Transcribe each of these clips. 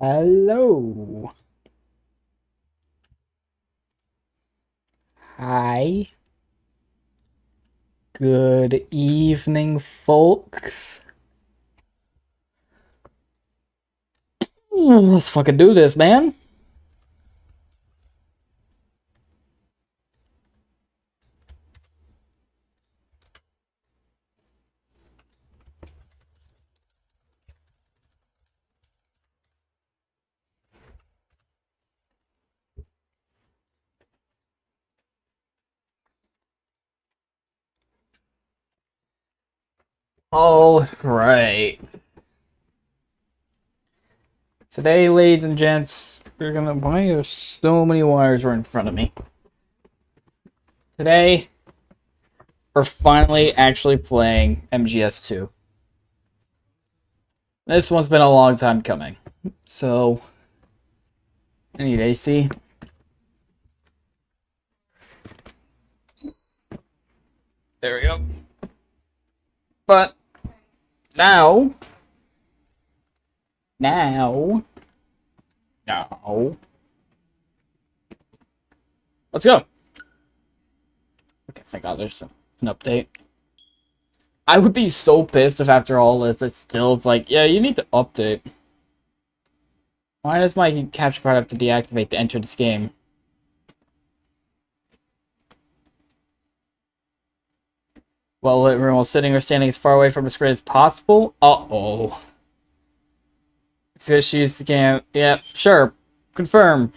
Hello. Hi. Good evening, folks. Let's fucking do this, man. All right. Today, ladies and gents, we're gonna. Why are so many wires right in front of me? Today, we're finally actually playing MGS2. This one's been a long time coming. So, I need AC. There we go. But now, now, let's go. Okay, thank God there's an update. I would be so pissed if after all this it's still like, yeah, you need to update. Why does my capture card have to deactivate to enter this game? Well, everyone was sitting or standing as far away from the screen as possible? Uh-oh. Just use the game. Yeah, sure. Confirm.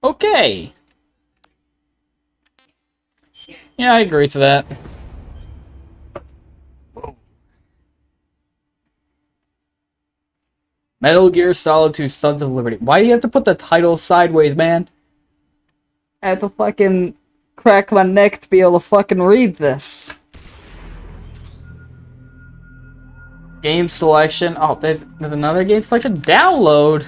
Okay. Yeah, I agree to that. Metal Gear Solid 2 Sons of Liberty. Why do you have to put the title sideways, man? I had to fucking crack my neck to be able to fucking read this. Game selection. Oh, there's another game selection. Download.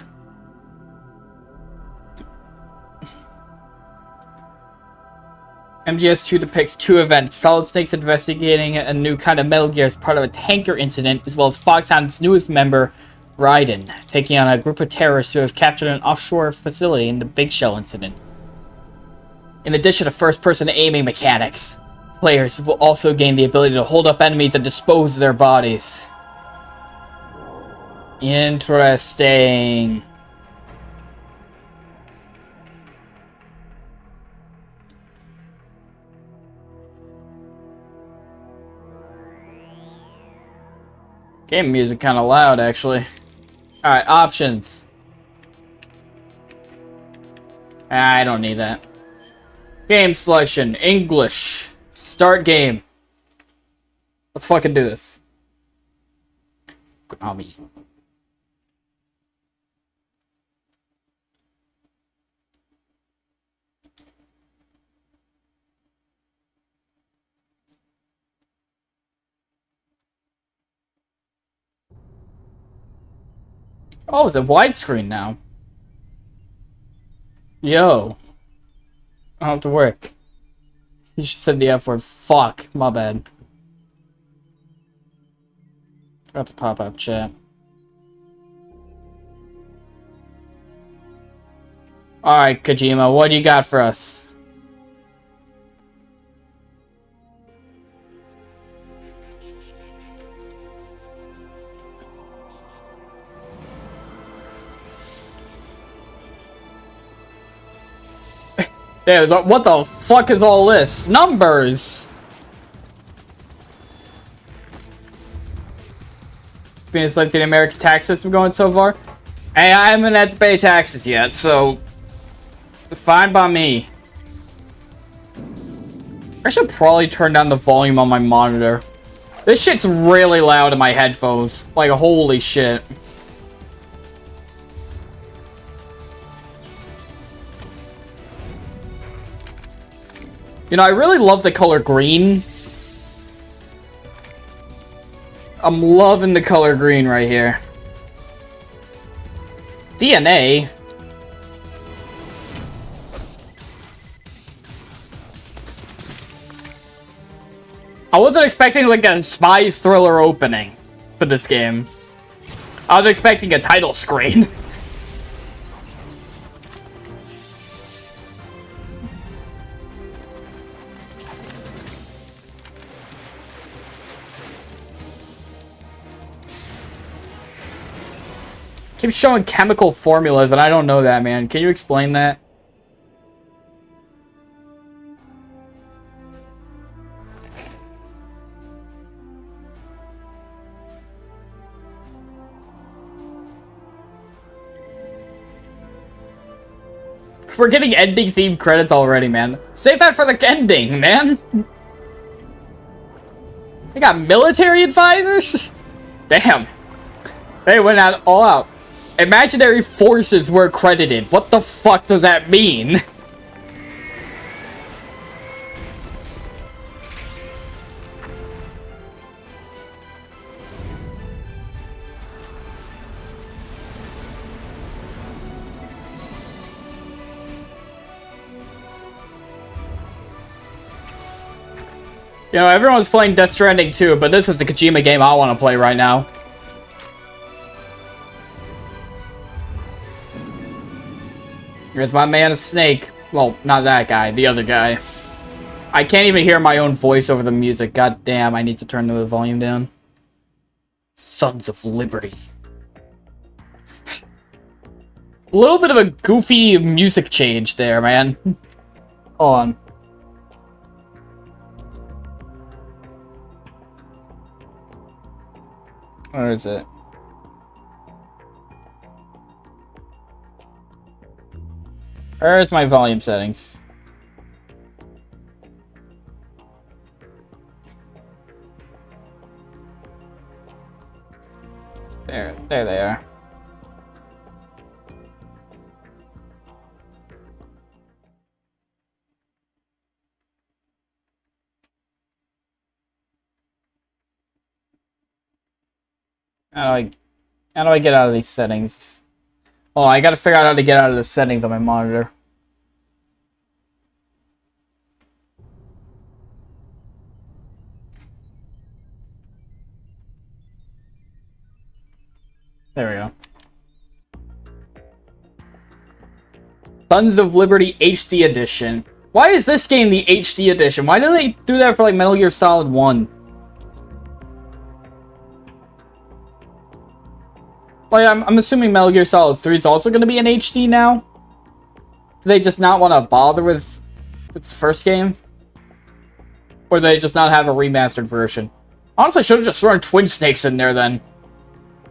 MGS2 depicts two events. Solid Snake's investigating a new kind of Metal Gear as part of a tanker incident, as well as Foxhound's newest member, Raiden, taking on a group of terrorists who have captured an offshore facility in the Big Shell incident. In addition to first-person aiming mechanics, players will also gain the ability to hold up enemies and dispose of their bodies. Interesting. Game music kind of loud, actually. Alright, options. I don't need that. Game selection, English. Start game. Let's fucking do this. Konami. Oh, it's a widescreen now. Yo. I don't have to worry. You should said the F word. Fuck. My bad. Forgot to pop up chat. Alright, Kojima, what do you got for us? There's what the fuck is all this? Numbers! Being selected the American tax system going so far? Hey, I haven't had to pay taxes yet, so fine by me. I should probably turn down the volume on my monitor. This shit's really loud in my headphones. Like, holy shit. You know, I really love the color green. I'm loving the color green right here. DNA? I wasn't expecting like a spy thriller opening for this game. I was expecting a title screen. Keeps showing chemical formulas, and I don't know that, man. Can you explain that? We're getting ending theme credits already, man. Save that for the ending, man. They got military advisors? Damn. They went out all out. Imaginary forces were credited. What the fuck does that mean? You know, everyone's playing Death Stranding too, but this is the Kojima game I want to play right now. Here's my man, a snake. Well, not that guy, the other guy. I can't even hear my own voice over the music. God damn, I need to turn the volume down. Sons of Liberty. A little bit of a goofy music change there, man. Hold on. Where is it? Where's my volume settings? There they are. How do I get out of these settings? Oh, I gotta figure out how to get out of the settings on my monitor. There we go. Sons of Liberty HD Edition. Why is this game the HD Edition? Why didn't they do that for like Metal Gear Solid 1? Like, I'm assuming Metal Gear Solid 3 is also going to be in HD now? Do they just not want to bother with its first game? Or do they just not have a remastered version? Honestly, I should have just thrown Twin Snakes in there then.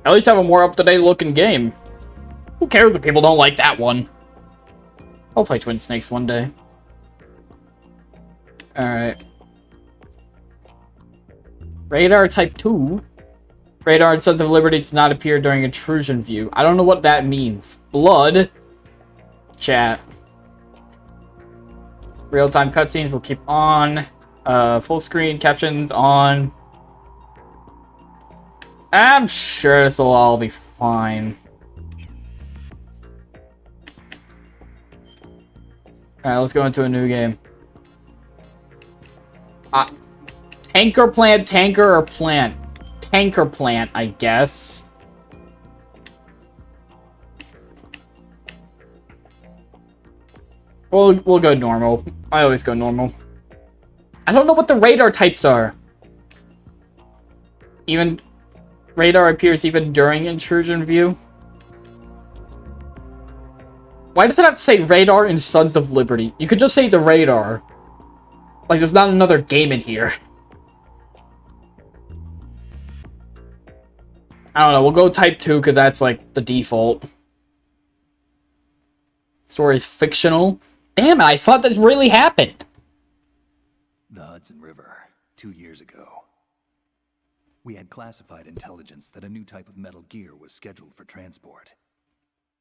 At least have a more up-to-date looking game. Who cares if people don't like that one? I'll play Twin Snakes one day. Alright. Radar Type 2? Radar and Sons of Liberty does not appear during intrusion view. I don't know what that means. Blood. Chat. Real-time cutscenes will keep on. Full screen captions on. I'm sure this will all be fine. Alright, let's go into a new game. Tanker plant, tanker, or plant? Tanker plant, I guess. We'll go normal. I always go normal. I don't know what the radar types are. Even radar appears even during intrusion view. Why does it have to say radar and Sons of Liberty? You could just say the radar. Like there's not another game in here. I don't know, we'll go Type 2 because that's like the default. Story's fictional. Damn it, I thought this really happened. The Hudson River, 2 years ago. We had classified intelligence that a new type of metal gear was scheduled for transport.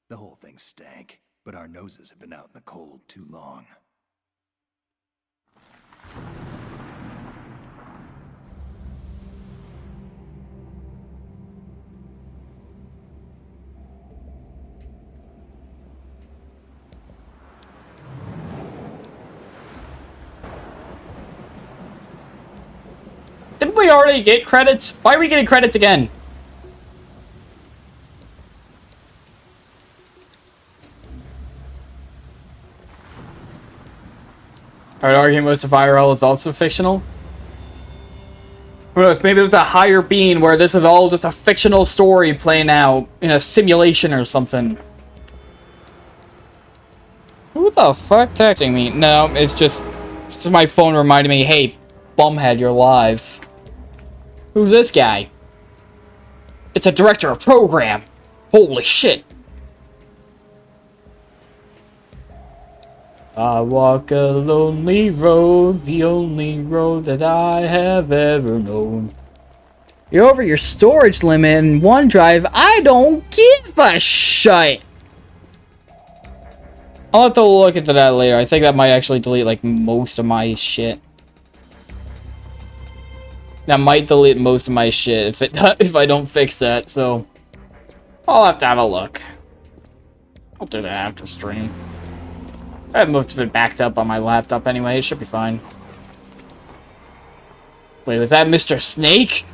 The whole thing stank, but our noses had been out in the cold too long. Didn't we already get credits? Why are we getting credits again? I would argue most of IRL is also fictional. Who knows, maybe there's a higher being where this is all just a fictional story playing out in a simulation or something. Who the fuck texting me? No, it's just my phone reminding me, hey, bumhead, you're live. Who's this guy? It's a director of program. Holy shit. I walk a lonely road, the only road that I have ever known. You're over your storage limit in OneDrive. I don't give a shit. I'll have to look into that later. I think that might actually delete like most of my shit. That might delete most of my shit if I don't fix that. So I'll have to have a look. I'll do that after stream. I have most of it backed up on my laptop anyway. It should be fine. Wait, was that Mr. Snake?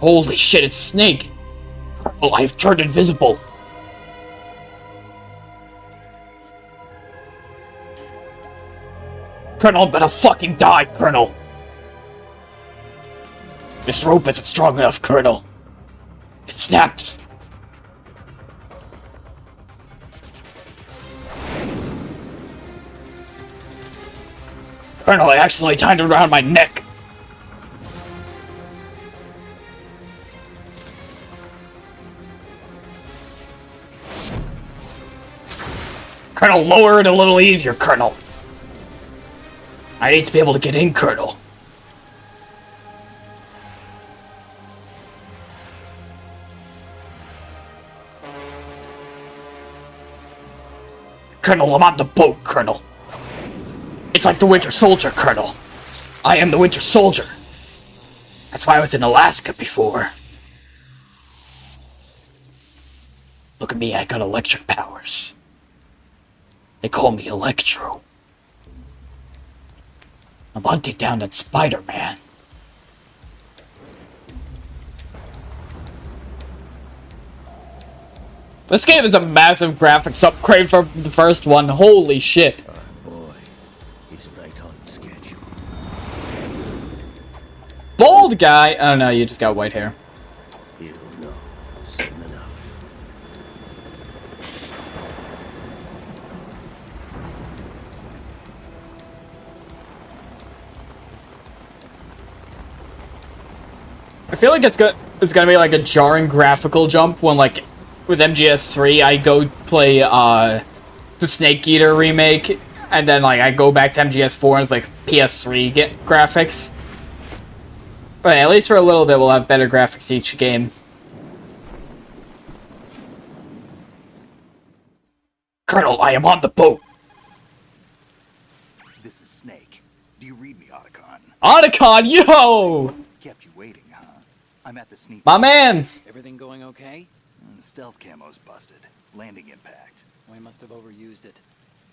Holy shit, it's Snake! Oh, I've turned invisible! Colonel, I'm gonna fucking die, Colonel! This rope isn't strong enough, Colonel. It snaps! Colonel, I accidentally tied it around my neck! Colonel, lower it a little easier, Colonel. I need to be able to get in, Colonel. Colonel, I'm on the boat, Colonel. It's like the Winter Soldier, Colonel. I am the Winter Soldier. That's why I was in Alaska before. Look at me, I got electric powers. They call me Electro. I'm hunting down that Spider-Man. This game is a massive graphics upgrade from the first one. Holy shit. Boy, he's right on schedule. Bald guy! Oh no, you just got white hair. He'll know soon enough. I feel like it's gonna be like a jarring graphical jump when, like, with MGS3 I go play the Snake Eater remake, and then like I go back to MGS4 and it's like PS3 get graphics. But at least for a little bit we'll have better graphics each game. Colonel, I am on the boat. This is Snake. Do you read me, Otacon? Otacon, yo! Kept you waiting, huh? I'm at the sneak. My man! Everything going okay? The stealth camo's busted. Landing impact. We must have overused it.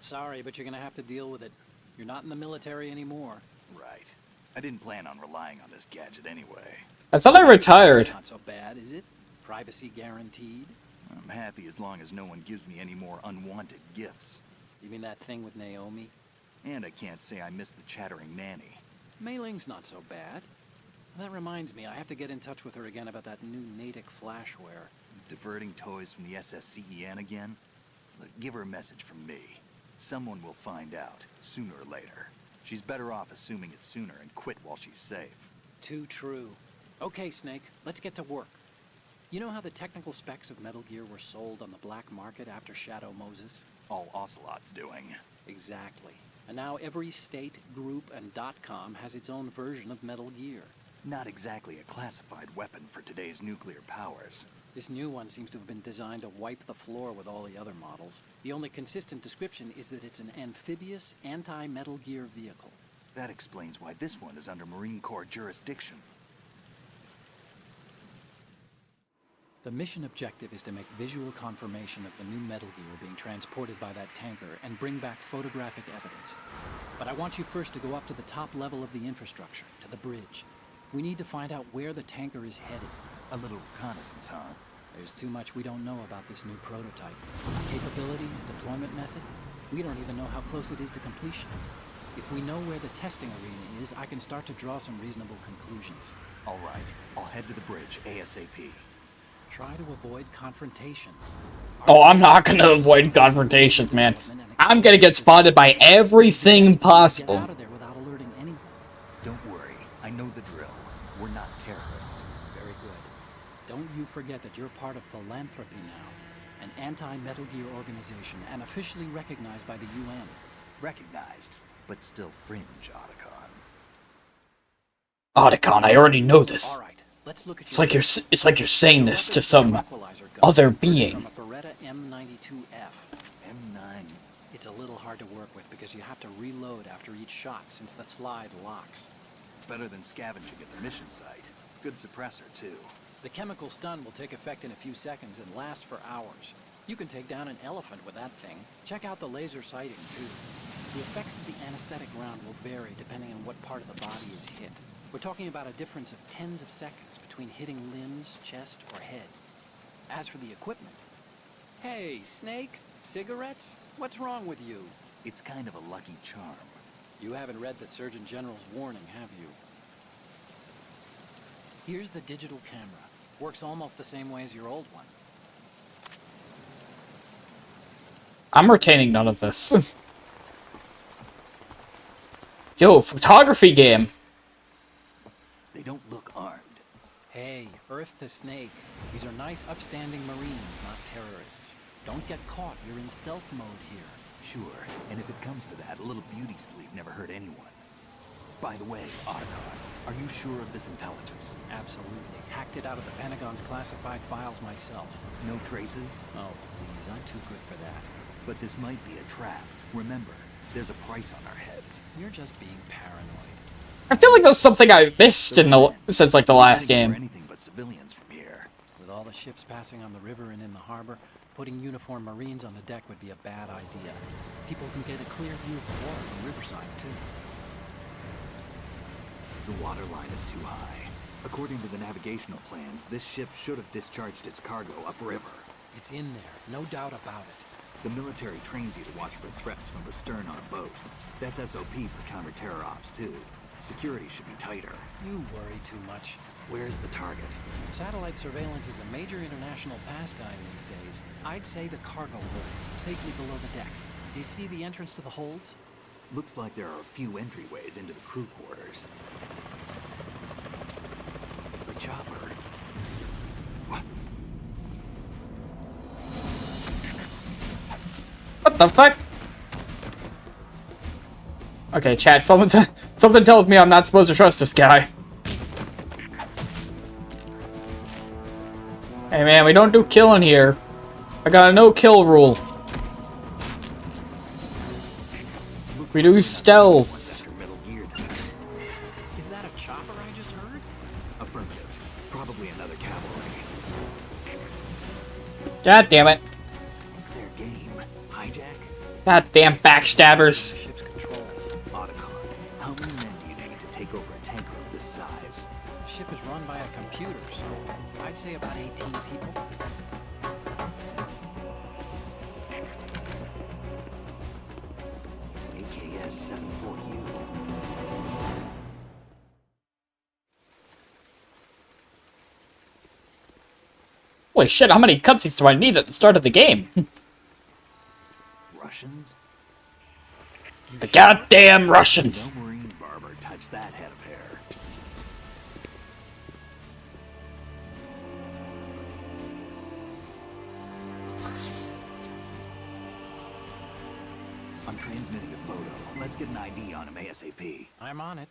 Sorry, but you're gonna have to deal with it. You're not in the military anymore. Right. I didn't plan on relying on this gadget anyway. I thought I retired. Not so bad, is it? Privacy guaranteed? I'm happy as long as no one gives me any more unwanted gifts. You mean that thing with Naomi? And I can't say I miss the chattering nanny. Mei Ling's not so bad. That reminds me, I have to get in touch with her again about that new Natick flashware. Diverting toys from the SSCEN again? Look, give her a message from me. Someone will find out, sooner or later. She's better off assuming it sooner and quit while she's safe. Too true. Okay, Snake, let's get to work. You know how the technical specs of Metal Gear were sold on the black market after Shadow Moses? All Ocelot's doing. Exactly. And now every state, group, and .com has its own version of Metal Gear. Not exactly a classified weapon for today's nuclear powers. This new one seems to have been designed to wipe the floor with all the other models. The only consistent description is that it's an amphibious, anti-Metal Gear vehicle. That explains why this one is under Marine Corps jurisdiction. The mission objective is to make visual confirmation of the new Metal Gear being transported by that tanker and bring back photographic evidence. But I want you first to go up to the top level of the infrastructure, to the bridge. We need to find out where the tanker is headed. A little reconnaissance, huh? There's too much we don't know about this new prototype. Capabilities, deployment method. We don't even know how close it is to completion. If we know where the testing arena is, I can start to draw some reasonable conclusions. All right, I'll head to the bridge ASAP. Try to avoid confrontations. Oh, I'm not gonna avoid confrontations, man. I'm gonna get spotted by everything possible. Get out of there without alerting anyone. Don't worry, I know the drill. We're not terrorists. Very good. Don't you forget that you're part of Philanthropy now, an anti-Metal Gear organization and officially recognized by the UN. Recognized, but still fringe, Otacon. Otacon, I already know this. All right, let's look at It's like you're saying this to some other being. From a Beretta M92F. M9. It's a little hard to work with because you have to reload after each shot since the slide locks. Better than scavenging at the mission site. Good suppressor, too. The chemical stun will take effect in a few seconds and last for hours. You can take down an elephant with that thing. Check out the laser sighting, too. The effects of the anesthetic round will vary depending on what part of the body is hit. We're talking about a difference of tens of seconds between hitting limbs, chest, or head. As for the equipment... Hey, Snake? Cigarettes? What's wrong with you? It's kind of a lucky charm. You haven't read the Surgeon General's warning, have you? Here's the digital camera. Works almost the same way as your old one. I'm retaining none of this. Yo, photography game. They don't look armed. Hey, Earth to Snake. These are nice, upstanding Marines, not terrorists. Don't get caught. You're in stealth mode here. Sure, and if it comes to that, a little beauty sleep never hurt anyone. By the way, Otacon, are you sure of this intelligence? Absolutely. Hacked it out of the Pentagon's classified files myself. No traces? Oh, please. I'm too good for that. But this might be a trap. Remember, there's a price on our heads. You're just being paranoid. I feel like there's something I missed in the since like the last game. Anything but civilians from here. With all the ships passing on the river and in the harbor, putting uniformed Marines on the deck would be a bad idea. People can get a clear view of the water from Riverside, too. The water line is too high. According to the navigational plans, this ship should have discharged its cargo upriver. It's in there, no doubt about it. The military trains you to watch for threats from the stern on a boat. That's SOP for counter-terror ops, too. Security should be tighter. You worry too much. Where's the target? Satellite surveillance is a major international pastime these days. I'd say the cargo holds, safely below the deck. Do you see the entrance to the holds? Looks like there are a few entryways into the crew quarters. The chopper. What? What the fuck? Okay, chat. Something tells me I'm not supposed to trust this guy. Hey man, we don't do killing here. I got a no-kill rule. We do stealth. Metal Gear tonight. Is that a chopper I just heard? Affirmative. Probably another cavalry. God damn it. What's their game? Hijack? God damn backstabbers. The ship's controls. Otacon, how many men do you need to take over a tanker of this size? The ship is run by a computer, so I'd say about 18 people. AKS 74U. Holy shit, how many cutscenes do I need at the start of the game? Russians? The goddamn Russians. No Marine barber touched that head of hair. I'm transmitting a photo. Let's get an ID on him ASAP. I'm on it.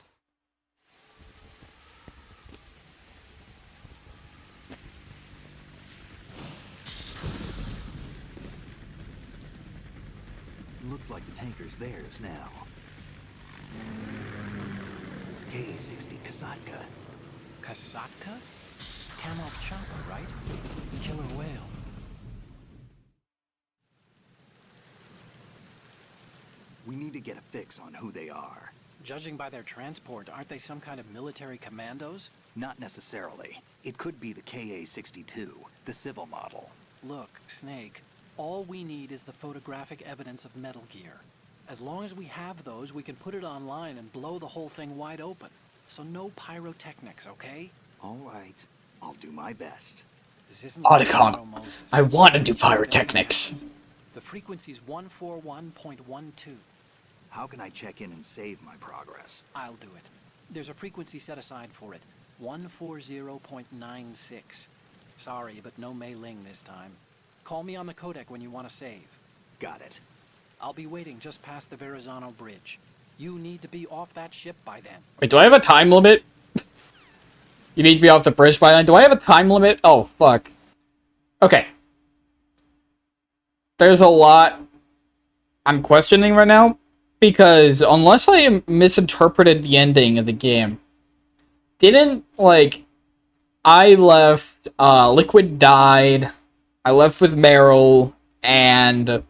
Looks like the tanker's theirs now. KA-60 Kasatka. Kasatka? Kamoff chopper, right? Killer whale. We need to get a fix on who they are. Judging by their transport, aren't they some kind of military commandos? Not necessarily. It could be the KA-62, the civil model. Look, Snake, all we need is the photographic evidence of Metal Gear. As long as we have those, we can put it online and blow the whole thing wide open. So no pyrotechnics, okay? All right. I'll do my best. This isn't Otacon, Moses. I want to do pyrotechnics. The frequency's 141.12. How can I check in and save my progress? I'll do it. There's a frequency set aside for it. 140.96. Sorry, but no Mei Ling this time. Call me on the codec when you want to save. Got it. I'll be waiting just past the Verrazano Bridge. You need to be off that ship by then. Wait, do I have a time limit? You need to be off the bridge by then? Do I have a time limit? Oh, fuck. Okay. There's a lot I'm questioning right now, because unless I misinterpreted the ending of the game, didn't, like, I left, Liquid died, I left with Meryl, and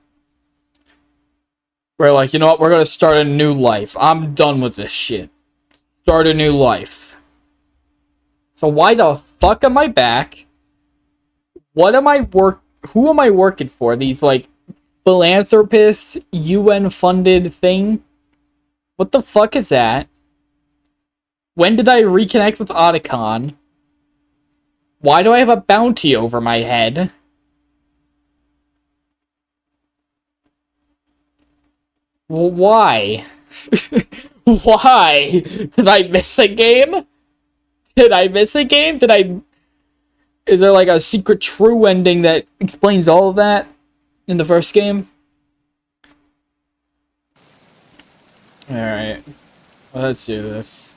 we're like, you know what, we're gonna start a new life. I'm done with this shit. Start a new life. So why the fuck am I back? Who am I working for? These, like, philanthropist, UN-funded thing? What the fuck is that? When did I reconnect with Otacon? Why do I have a bounty over my head? Well, why? Why? Did I miss a game? Did I miss a game? Is there like a secret true ending that explains all of that in the first game? Alright. Let's do this.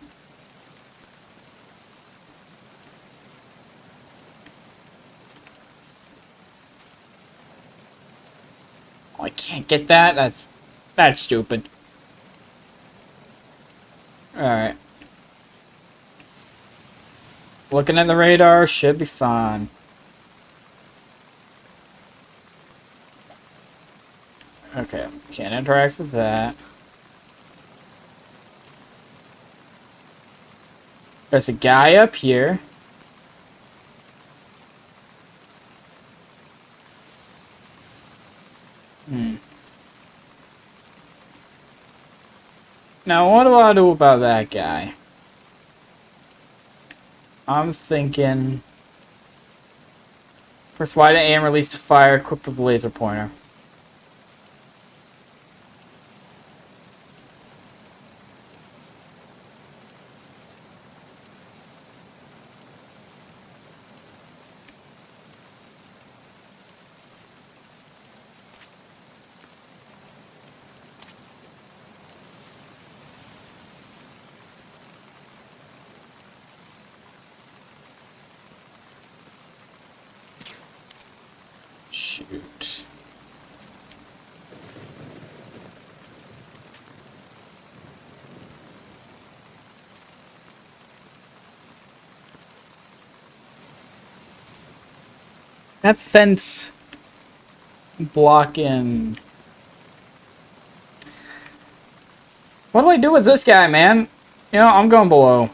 Oh, I can't get that? That's stupid. Alright. Looking at the radar, should be fine. Okay, can't interact with that. There's a guy up here. Now, what do I do about that guy? I'm thinking... First, why did aim release to fire equipped with a laser pointer? Shoot. That fence blocking. What do I do with this guy, man? You know, I'm going below.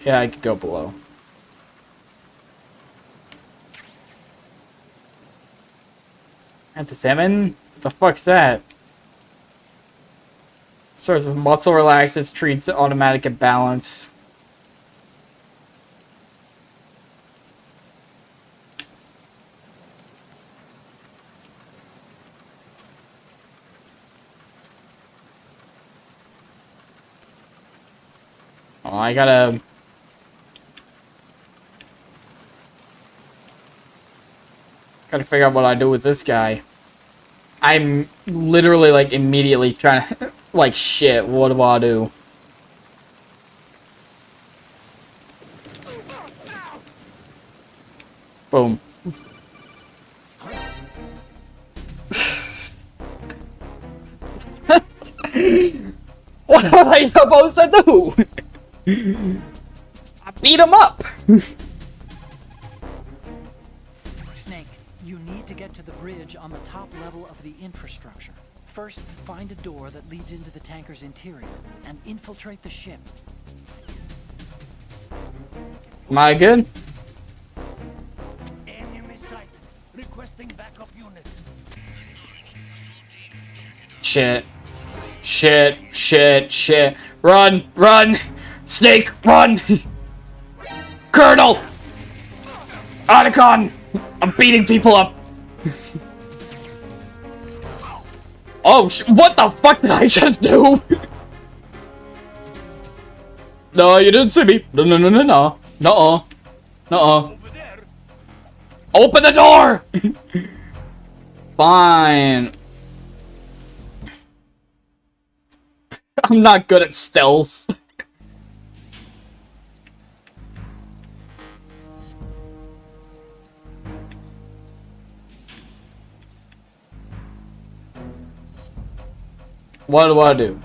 Yeah, I could go below. Anti-salmon? What the fuck is that? Sources muscle relaxes, treats automatic imbalance. Oh, I gotta figure out what I do with this guy. I'm literally, like, immediately trying to... like, shit, what do I do? Boom. What am I supposed to do? beat him up. Snake, you need to get to the bridge on the top level of the infrastructure. First, find a door that leads into the tanker's interior and infiltrate the ship. Am I good? Enemy sighted. Requesting backup units. Shit. Shit. Shit. Shit. Run. Run. Snake, run. Colonel. Otacon. I'm beating people up. Oh, what the fuck did I just do? No, you didn't see me. No, no, no, no, no. Nuh-uh. Nuh-uh. Over there. Open the door! Fine. I'm not good at stealth. What do I do?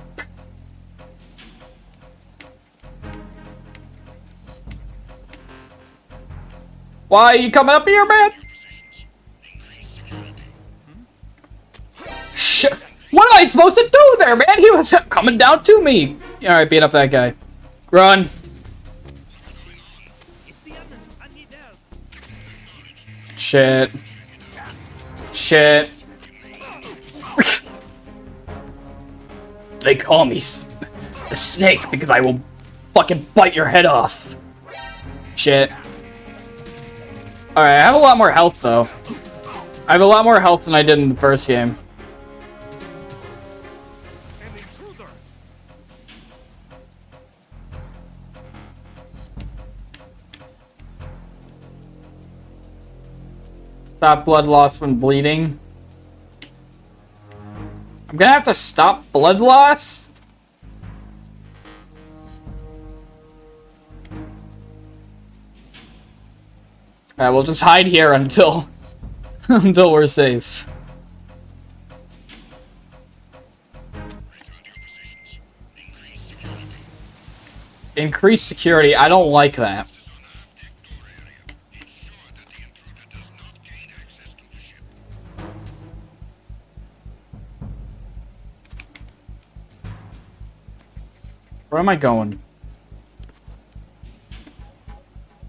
Why are you coming up here, man? Shit. What am I supposed to do there, man? He was coming down to me. Alright, beat up that guy. Run. It's the enemy. I need help. Shit. Shit. They call me the snake because I will fucking bite your head off. Shit. Alright, I have a lot more health though. I have a lot more health than I did in the first game. An intruder. Stop blood loss when bleeding. I'm gonna have to stop blood loss. Alright, we'll just hide here until until we're safe. Increase security. I don't like that. Where am I going?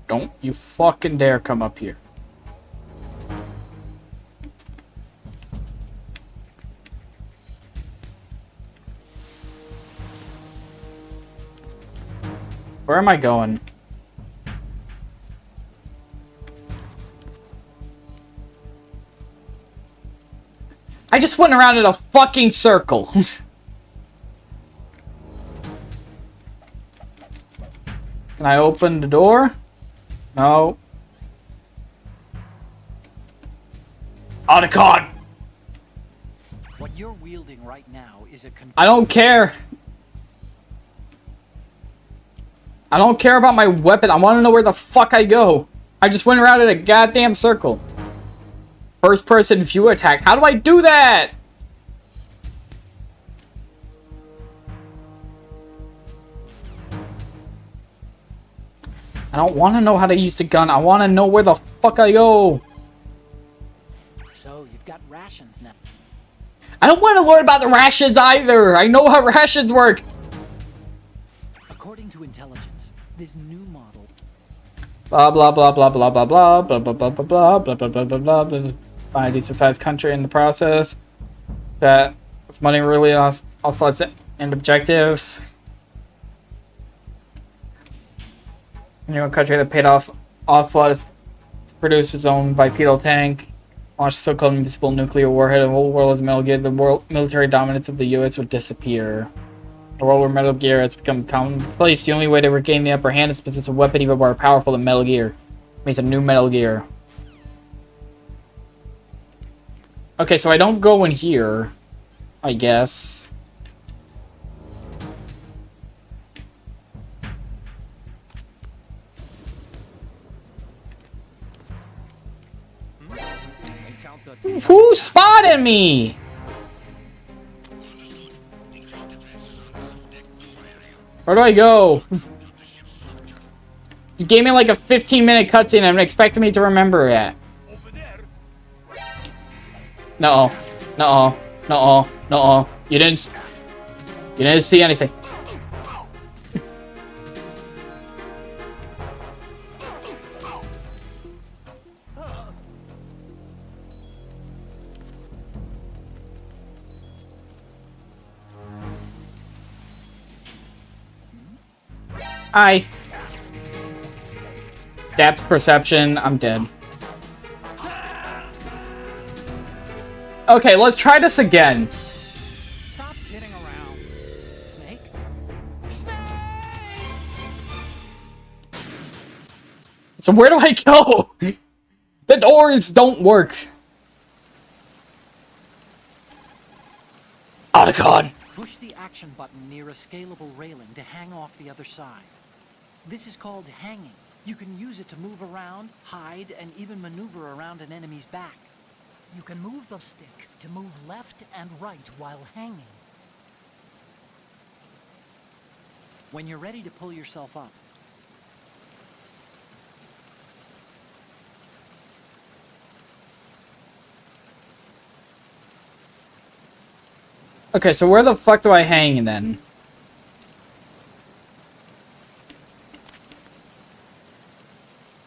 Don't you fucking dare come up here. Where am I going? I just went around in a fucking circle. Can I open the door? No. Otacon! What you're wielding right now is a I don't care. I don't care about my weapon. I want to know where the fuck I go. I just went around in a goddamn circle. First person view attack. How do I do that? I don't want to know how to use the gun. I want to know where the fuck I go. So you've got rations now. I don't want to learn about the rations either. I know how rations work. According to intelligence, this new model. Blah blah blah blah blah blah blah blah blah blah blah blah blah blah blah blah blah. Find a decent sized country in the process. That with money really also it's an objective. New country that paid off Ocelot is produce its own bipedal tank. Launch the so-called invisible nuclear warhead. The whole world is Metal Gear. The world military dominance of the U.S. would disappear. A world where Metal Gear has become commonplace. The only way to regain the upper hand is to possess a weapon even more powerful than Metal Gear. Means a new Metal Gear. Okay, so I don't go in here, I guess. Who spotted me? Where do I go? You gave me like a 15-minute cutscene and expecting me to remember it. Over there. No. No. No. No. You didn't see anything. Hi. Depth perception. I'm dead. Okay, let's try this again. Stop kidding around. Snake? Snake! So where do I go? The doors don't work. Otacon. Push the action button near a scalable railing to hang off the other side. This is called hanging. You can use it to move around, hide, and even maneuver around an enemy's back. You can move the stick to move left and right while hanging. When you're ready to pull yourself up, Okay, so where the fuck do I hang then?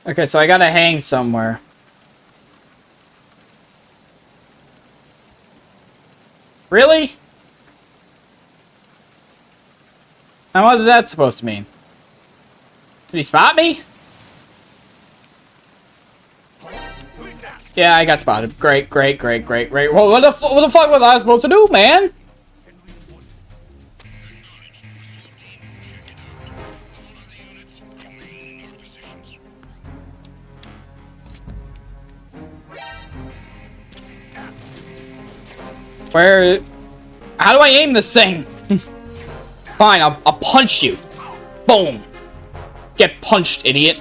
Okay, so I gotta hang somewhere. Really? And what is that supposed to mean? Did he spot me? Yeah, I got spotted. Great, great, great, great, great. Well, what the fuck was I supposed to do, man? Where? How do I aim this thing? Fine, I'll punch you. Boom. Get punched, idiot.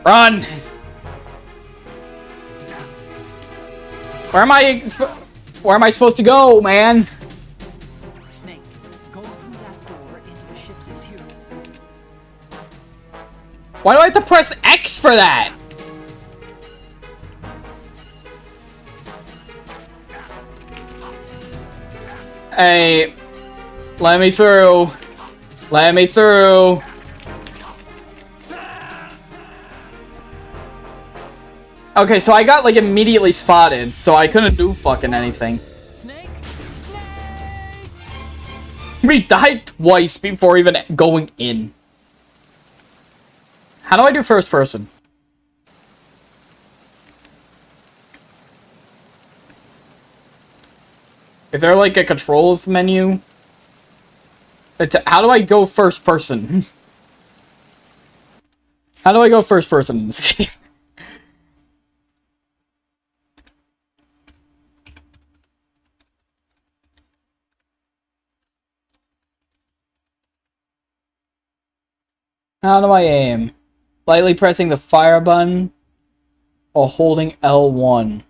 Run. Where am I supposed to go, man? Snake, go through that door into the ship's interior. Why do I have to press X for that? Hey, let me through. Let me through. Okay, so I got like immediately spotted, so I couldn't do fucking anything. Snake! We died twice before even going in. How do I do first person? Is there like a controls menu? How do I go first person? How do I go first person in this game? How do I aim? Lightly pressing the fire button or holding L1?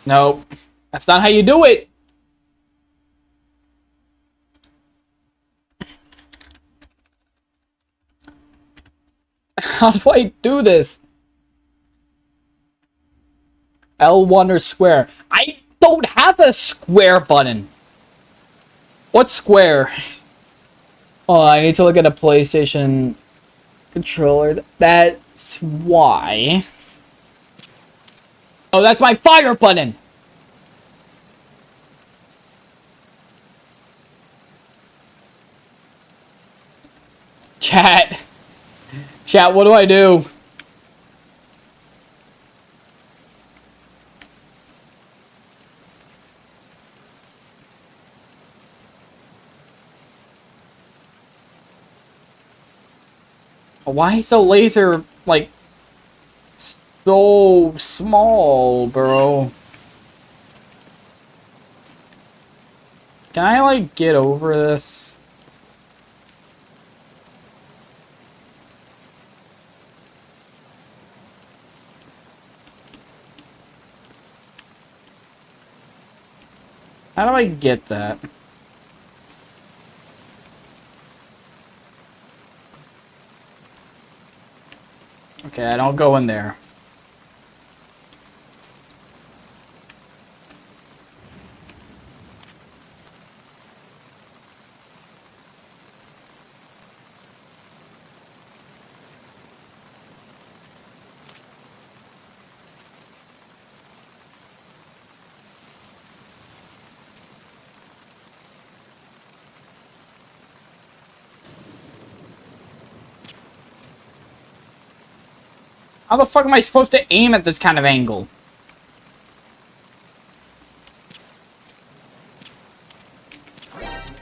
Nope. That's not how you do it! How do I do this? L1 or square? I don't have a square button. What's square? Oh, I need to look at a PlayStation controller. That's why. Oh, that's my fire button! Chat. Chat, what do I do? Why is the laser, like, so small, bro? Can I, like, get over this? How do I get that? Okay, I don't go in there. How the fuck am I supposed to aim at this kind of angle?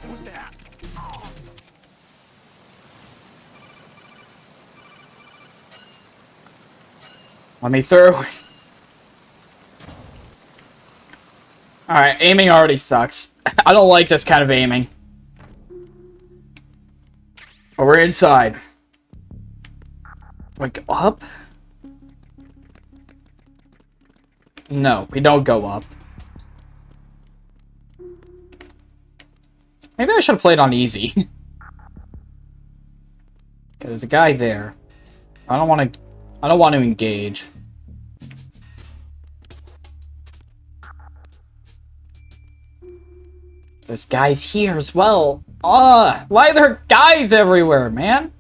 Who's there? Let me through. Alright, aiming already sucks. I don't like this kind of aiming. But we're inside. Like, up? No, we don't go up. Maybe I should have played on easy. Okay, there's a guy there. I don't want to engage. There's guys here as well. Why are there guys everywhere, man?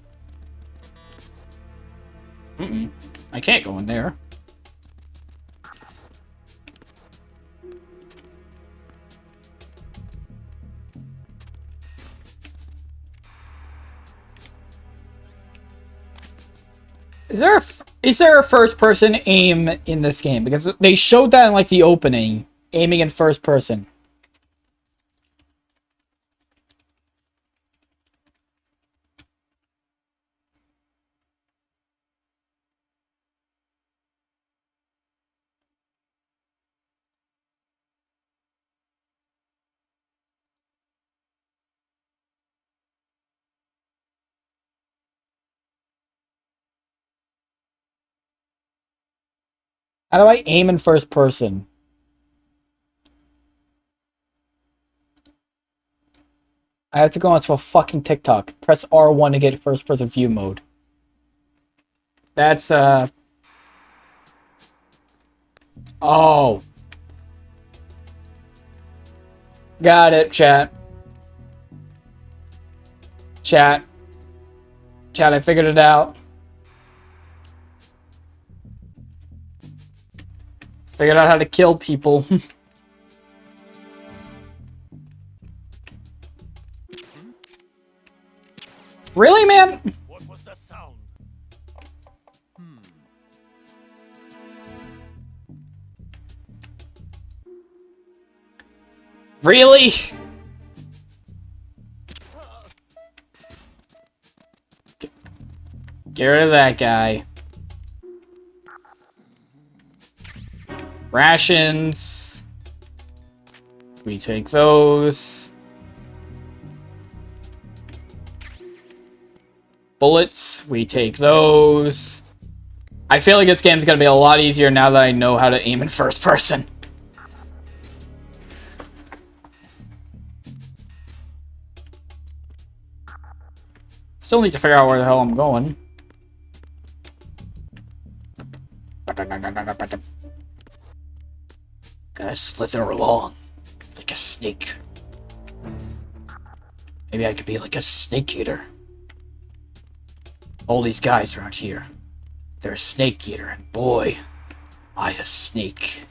I can't go in there. Is there a first-person aim in this game? Because they showed that in, like, the opening. Aiming in first person. How do I aim in first person? I have to go onto a fucking TikTok. Press R1 to get first person view mode. That's, Oh. Got it, chat. Chat, I figured it out. Figured out how to kill people. Really, man? What was that sound? Really? Get rid of that guy. Rations. We take those. Bullets. We take those. I feel like this game's gonna be a lot easier now that I know how to aim in first person. Still need to figure out where the hell I'm going. Gotta slither along like a snake. Maybe I could be like a snake eater. All these guys around here, they're a snake eater, and boy, am I a snake.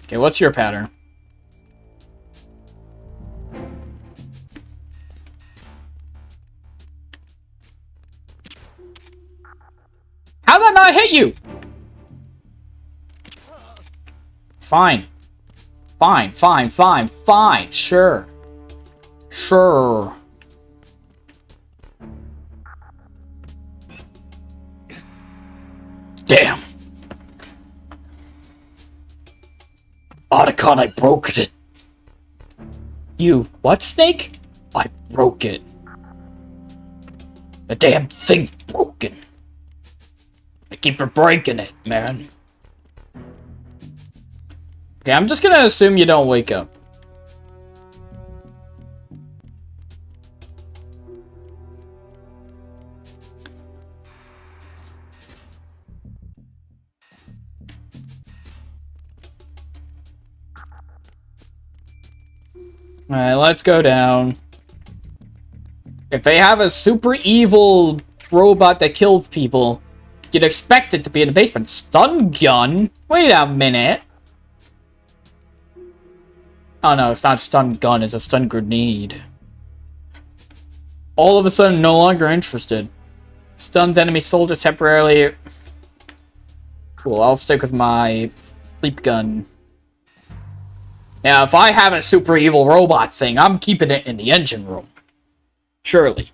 Okay, what's your pattern? How'd that not hit you? Fine. Fine. Sure. Damn. Otacon, I broke it. You, what, Snake? I broke it. The damn thing's broken. I keep breaking it, man. Okay, I'm just gonna assume you don't wake up. Alright, let's go down. If they have a super evil robot that kills people, you'd expect it to be in the basement. Stun gun? Wait a minute. Oh no, it's not a stun gun, it's a stun grenade. All of a sudden, no longer interested. Stuns enemy soldiers temporarily. Cool, I'll stick with my sleep gun. Now, if I have a super evil robot thing, I'm keeping it in the engine room. Surely.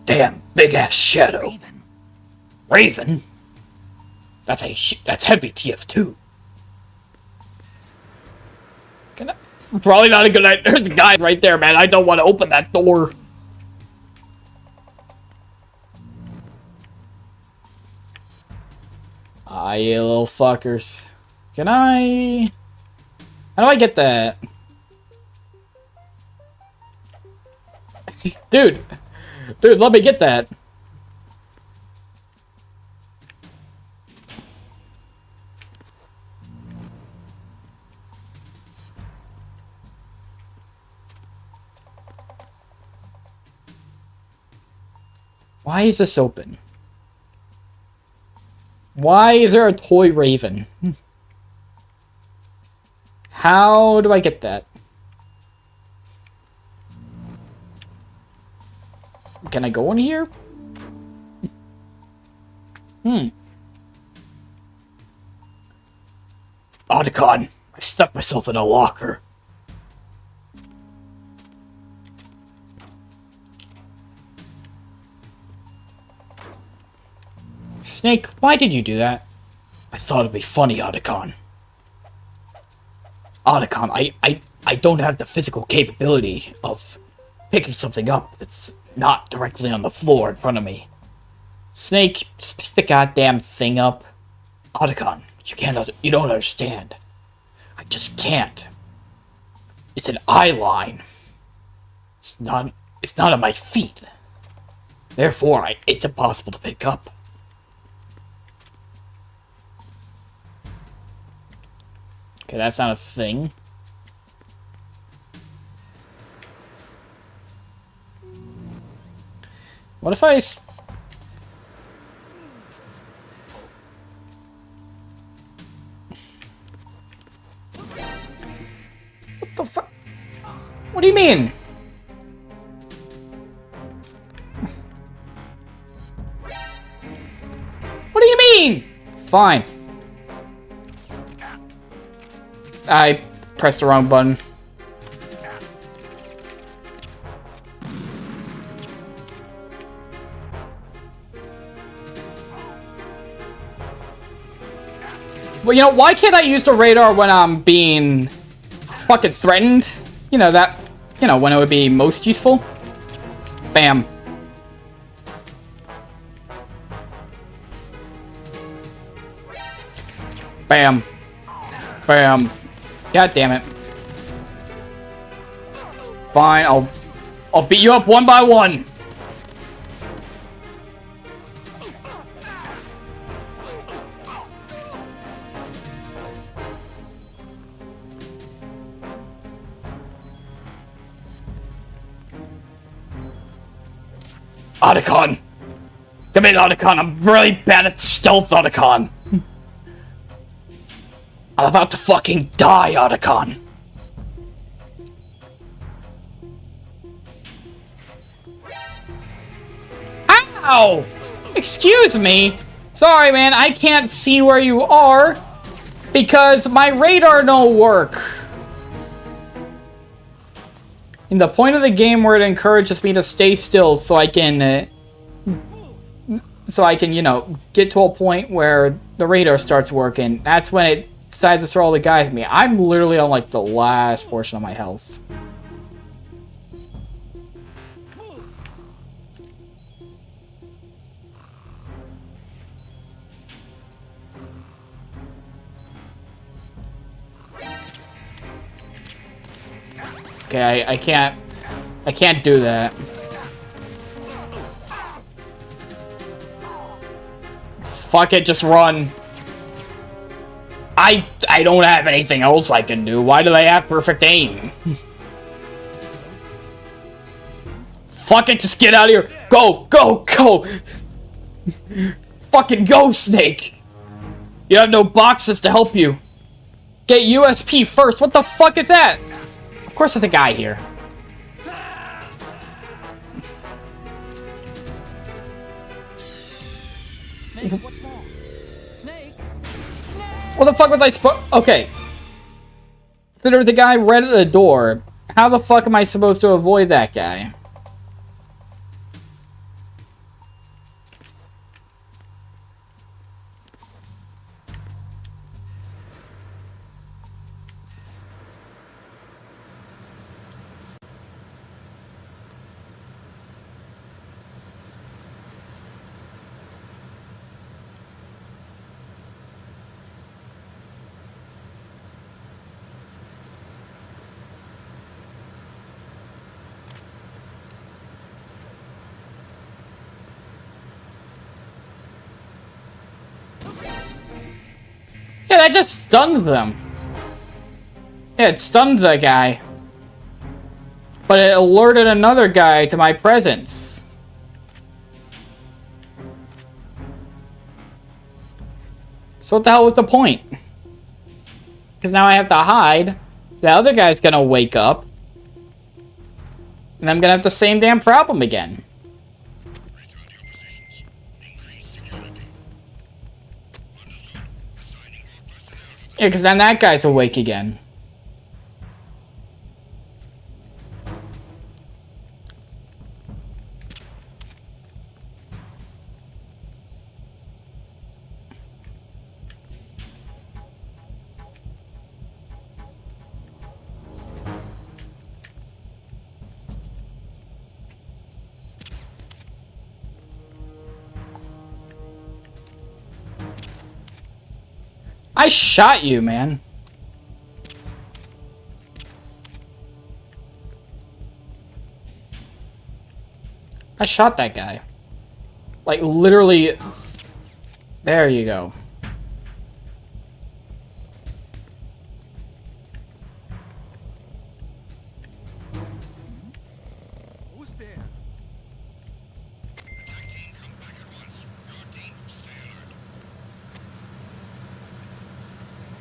Damn, big-ass shadow. Raven? That's heavy TF2. Probably not a good idea. There's a guy right there, man. I don't want to open that door. Ah, you little fuckers. Can I... How do I get that? Dude, let me get that. Why is this open? Why is there a toy raven? How do I get that? Can I go in here? Otacon, I stuffed myself in a locker. Snake, why did you do that? I thought it'd be funny, Otacon. Otacon, I don't have the physical capability of picking something up that's not directly on the floor in front of me. Snake, just pick the goddamn thing up. Otacon, you don't understand. I just can't. It's an eye line. It's not on my feet. Therefore, it's impossible to pick up. Okay, that's not a thing. What if I... What the fuck? What do you mean? What do you mean? Fine. I pressed the wrong button. Well, you know, why can't I use the radar when I'm being fucking threatened? You know, when it would be most useful? Bam. Bam. Bam. God damn it. Fine, I'll beat you up one by one. Otacon! Come in, Otacon! I'm really bad at stealth, Otacon! I'm about to fucking die, Otacon! Ow! Excuse me! Sorry, man, I can't see where you are because my radar don't work. In the point of the game where it encourages me to stay still so I can so I can, you know, get to a point where the radar starts working. That's when it decides to throw all the guys at me. I'm literally on, like, the last portion of my health. Okay, I can't do that. Fuck it, just run. I don't have anything else I can do. Why do they have perfect aim? Fuck it, just get out of here. Go, go, go. Fucking go, Snake. You have no boxes to help you. Get USP first. What the fuck is that? Of course there's a guy here. Snake, what's wrong? Snake? What the fuck was I supposed... Okay. So there was a guy right at the door. How the fuck am I supposed to avoid that guy? Yeah, that just stunned them. Yeah, it stunned the guy. But it alerted another guy to my presence. So what the hell was the point? Because now I have to hide. The other guy's gonna wake up. And I'm gonna have the same damn problem again. Yeah, because then that guy's awake again. I shot you, man. I shot that guy. Like, literally... There you go. Who's there?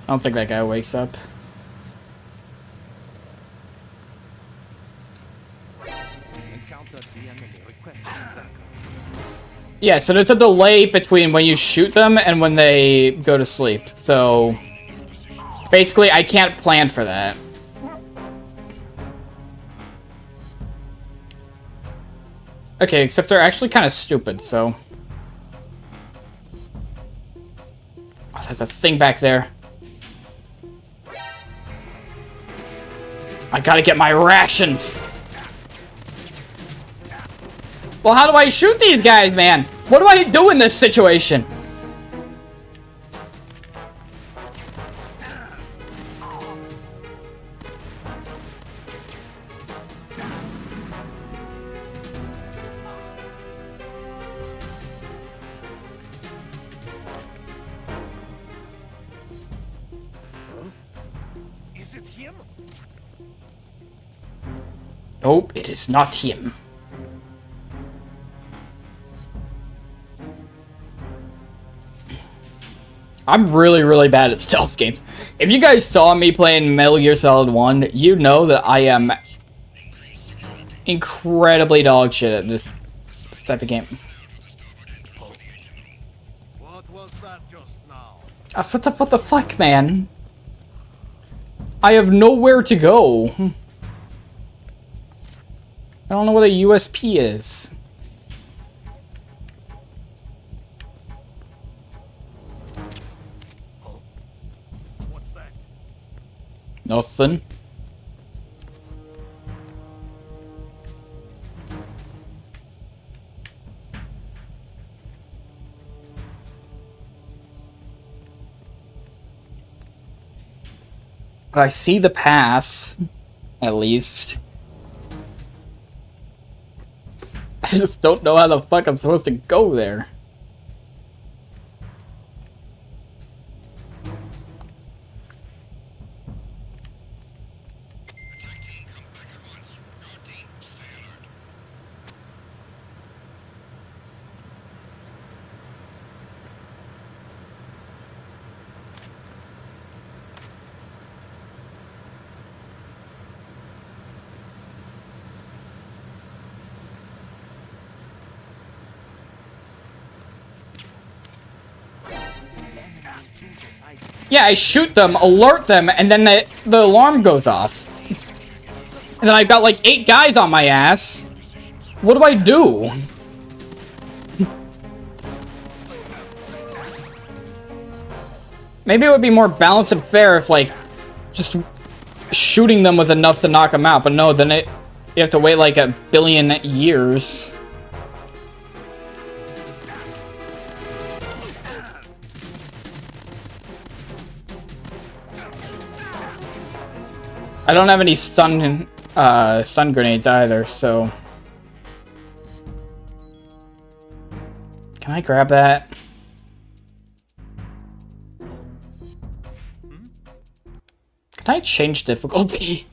I don't think that guy wakes up. Yeah, so there's a delay between when you shoot them and when they go to sleep. So, basically, I can't plan for that. Okay, except they're actually kind of stupid, so... Oh, there's a thing back there. I gotta get my rations! Well, how do I shoot these guys, man? What do I do in this situation? Is it him? Nope, it is not him. I'm really, really bad at stealth games. If you guys saw me playing Metal Gear Solid 1, you know that I am incredibly dog shit at this type of game. What was that just now? What the fuck, man? I have nowhere to go. I don't know what a USP is. Nothing. But I see the path, at least. I just don't know how the fuck I'm supposed to go there. Yeah, I shoot them, alert them, and then the alarm goes off. And then I've got like 8 guys on my ass. What do I do? Maybe it would be more balanced and fair if, like, just shooting them was enough to knock them out. But no, then you have to wait like a billion years. I don't have any stun grenades either, so... Can I grab that? Can I change difficulty?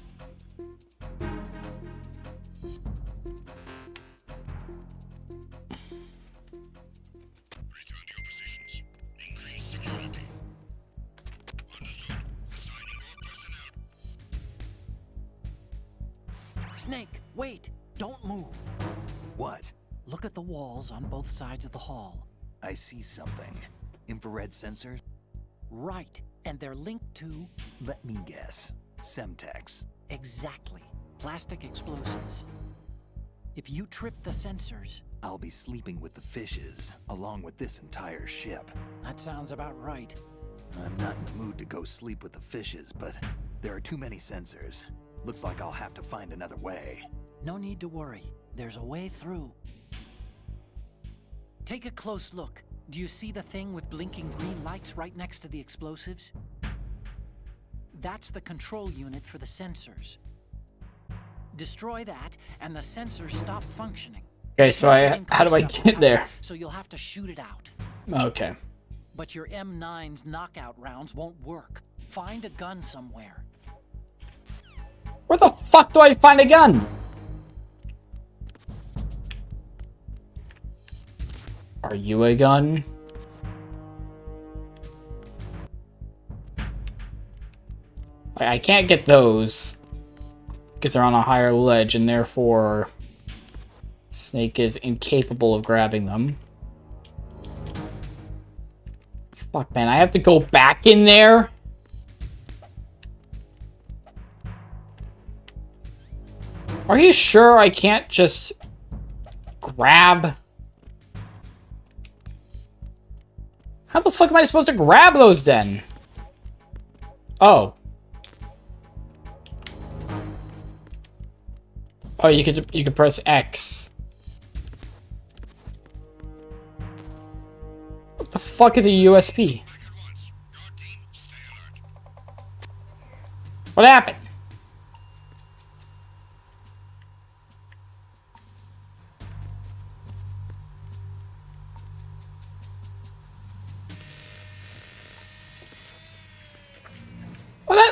Snake, wait! Don't move! What? Look at the walls on both sides of the hall. I see something. Infrared sensors? Right, and they're linked to... Let me guess. Semtex. Exactly. Plastic explosives. If you trip the sensors... I'll be sleeping with the fishes, along with this entire ship. That sounds about right. I'm not in the mood to go sleep with the fishes, but there are too many sensors. Looks like I'll have to find another way. No need to worry. There's a way through. Take a close look. Do you see the thing with blinking green lights right next to the explosives? That's the control unit for the sensors. Destroy that, and the sensors stop functioning. Okay, so how do I get there? So you'll have to shoot it out. Okay. But your M9's knockout rounds won't work. Find a gun somewhere. Where the fuck do I find a gun? Are you a gun? I can't get those because they're on a higher ledge, and therefore Snake is incapable of grabbing them. Fuck, man, I have to go back in there? Are you sure I can't just grab? How the fuck am I supposed to grab those then? Oh. Oh, you could press X. What the fuck is a USB? What happened?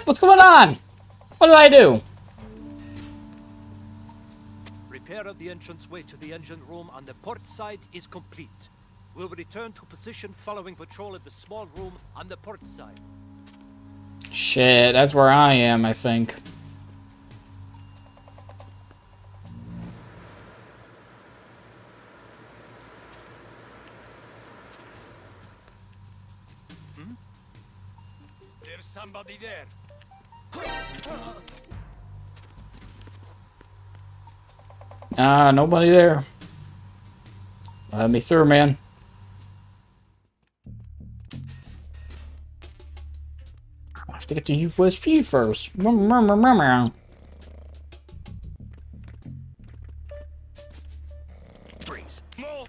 What's going on? What did I do? Repair of the entranceway to the engine room on the port side is complete. We'll return to position following patrol of the small room on the port side. Shit, that's where I am, I think. There's somebody there. Nobody there. Let me through, man. to get the USP first. Freeze. No.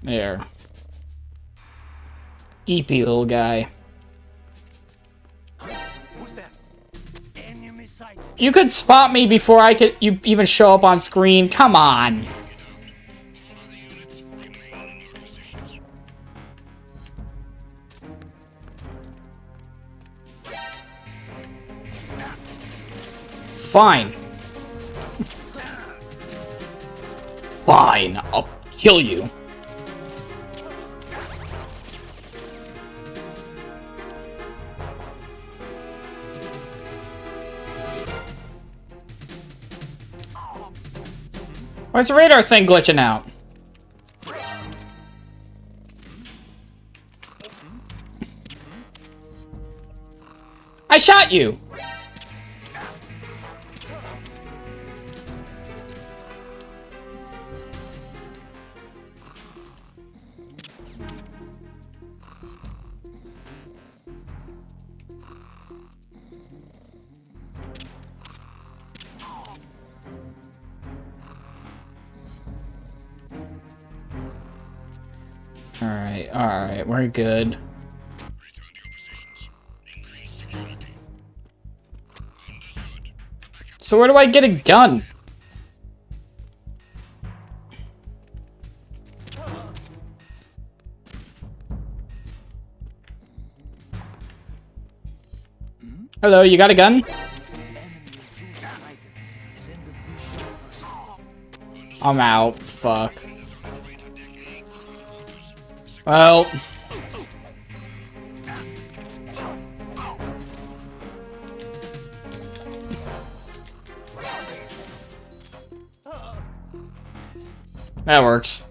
There. EP little guy. Who's that? Enemy sight. You could spot me before you even show up on screen. Come on. Fine. Fine. I'll kill you. Why's the radar thing glitching out? I shot you! Alright, we're good. So where do I get a gun? Hello, you got a gun? I'm out. Fuck. Well. That works.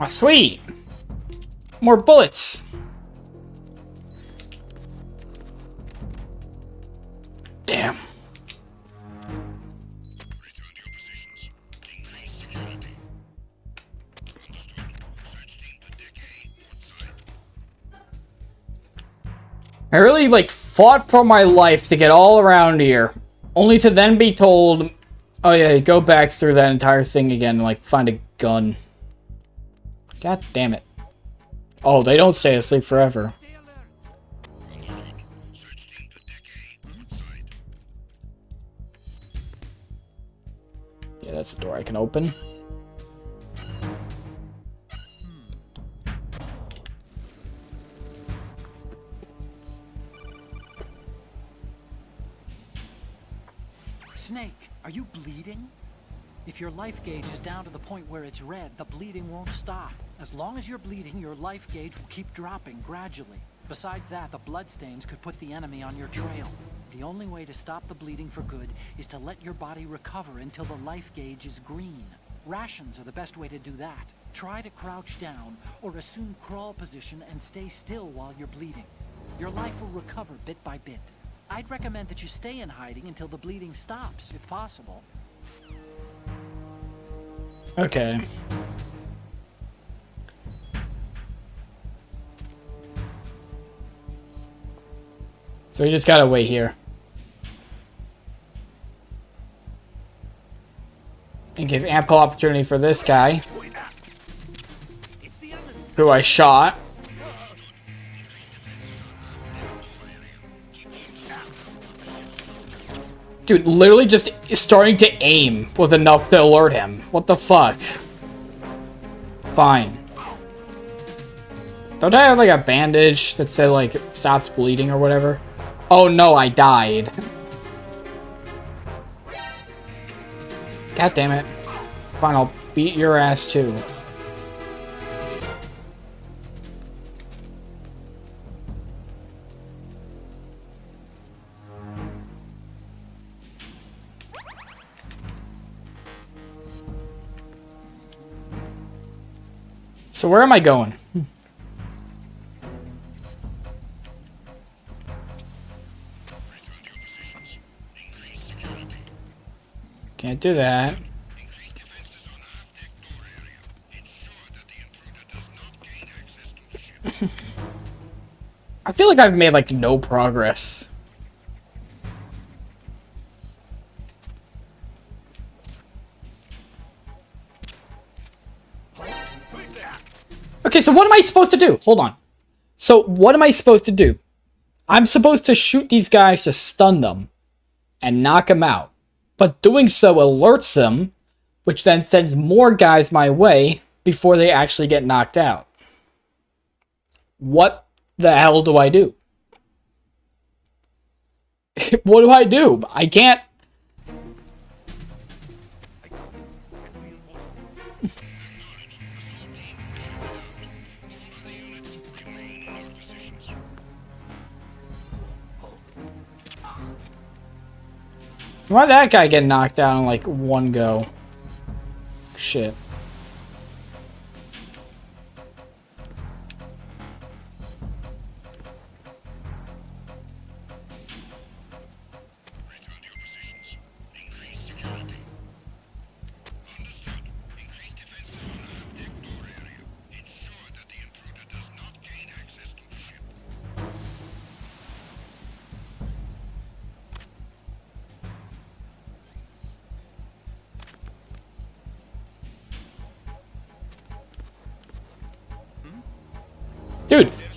Oh, sweet. More bullets. Damn. I really, like, fought for my life to get all around here. Only to then be told, oh yeah, go back through that entire thing again and, like, find a gun. God damn it. Oh, they don't stay asleep forever. Yeah, that's a door I can open. Snake, are you bleeding? If your life gauge is down to the point where it's red, the bleeding won't stop. As long as you're bleeding, your life gauge will keep dropping gradually. Besides that, the bloodstains could put the enemy on your trail. The only way to stop the bleeding for good is to let your body recover until the life gauge is green. Rations are the best way to do that. Try to crouch down or assume crawl position and stay still while you're bleeding. Your life will recover bit by bit. I'd recommend that you stay in hiding until the bleeding stops, if possible. Okay. So we just gotta wait here. And give ample opportunity for this guy, who I shot. Dude, literally just starting to aim was enough to alert him. What the fuck? Fine. Don't I have, like, a bandage that said, like, stops bleeding or whatever? Oh no, I died. God damn it. Fine, I'll beat your ass too. So where am I going? Can't do that. I feel like I've made, like, no progress. Okay, so what am I supposed to do? Hold on. So, what am I supposed to do? I'm supposed to shoot these guys to stun them and knock them out. But doing so alerts them, which then sends more guys my way before they actually get knocked out. What the hell do I do? What do I do? I can't... Why'd that guy get knocked out in like one go? Shit.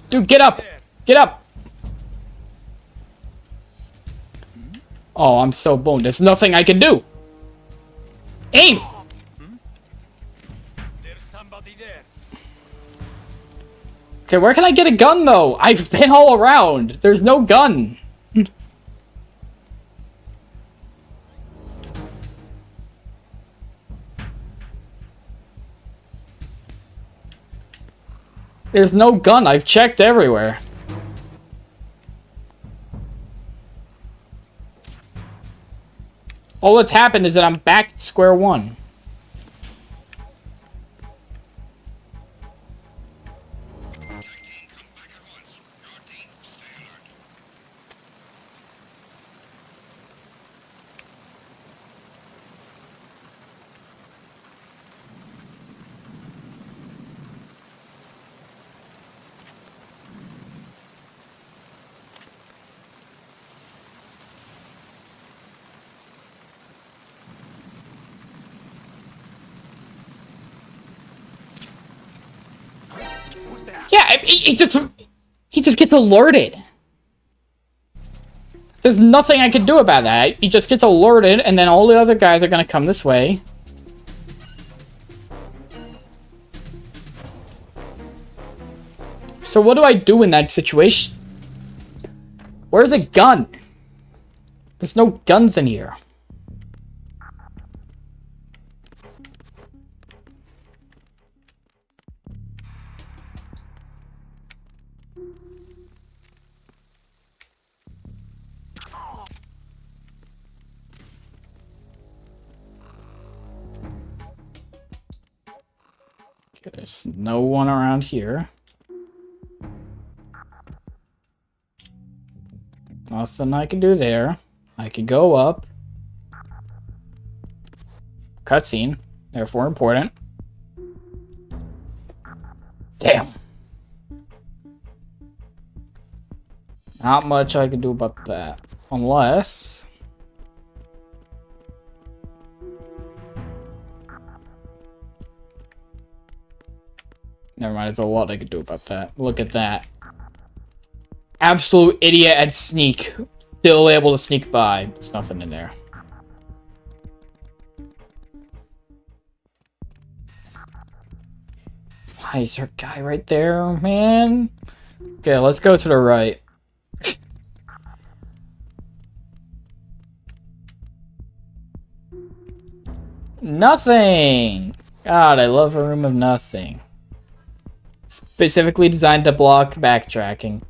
Dude, get up! Get up! Oh, I'm so boned. There's nothing I can do! Aim! There's somebody there. Okay, where can I get a gun, though? I've been all around. There's no gun. There's no gun. I've checked everywhere. All that's happened is that I'm back at square one. Yeah, he just gets alerted. There's nothing I can do about that. He just gets alerted, and then all the other guys are gonna come this way. So what do I do in that situation? Where's a gun? There's no guns in here. Okay, there's no one around here. Nothing I can do there. I could go up. Cutscene, therefore important. Damn. Not much I can do about that. Unless... Never mind, there's a lot I could do about that. Look at that. Absolute idiot at sneak. Still able to sneak by. There's nothing in there. Why is there a guy right there, man? Okay, let's go to the right. Nothing! God, I love a room of nothing. Specifically designed to block backtracking.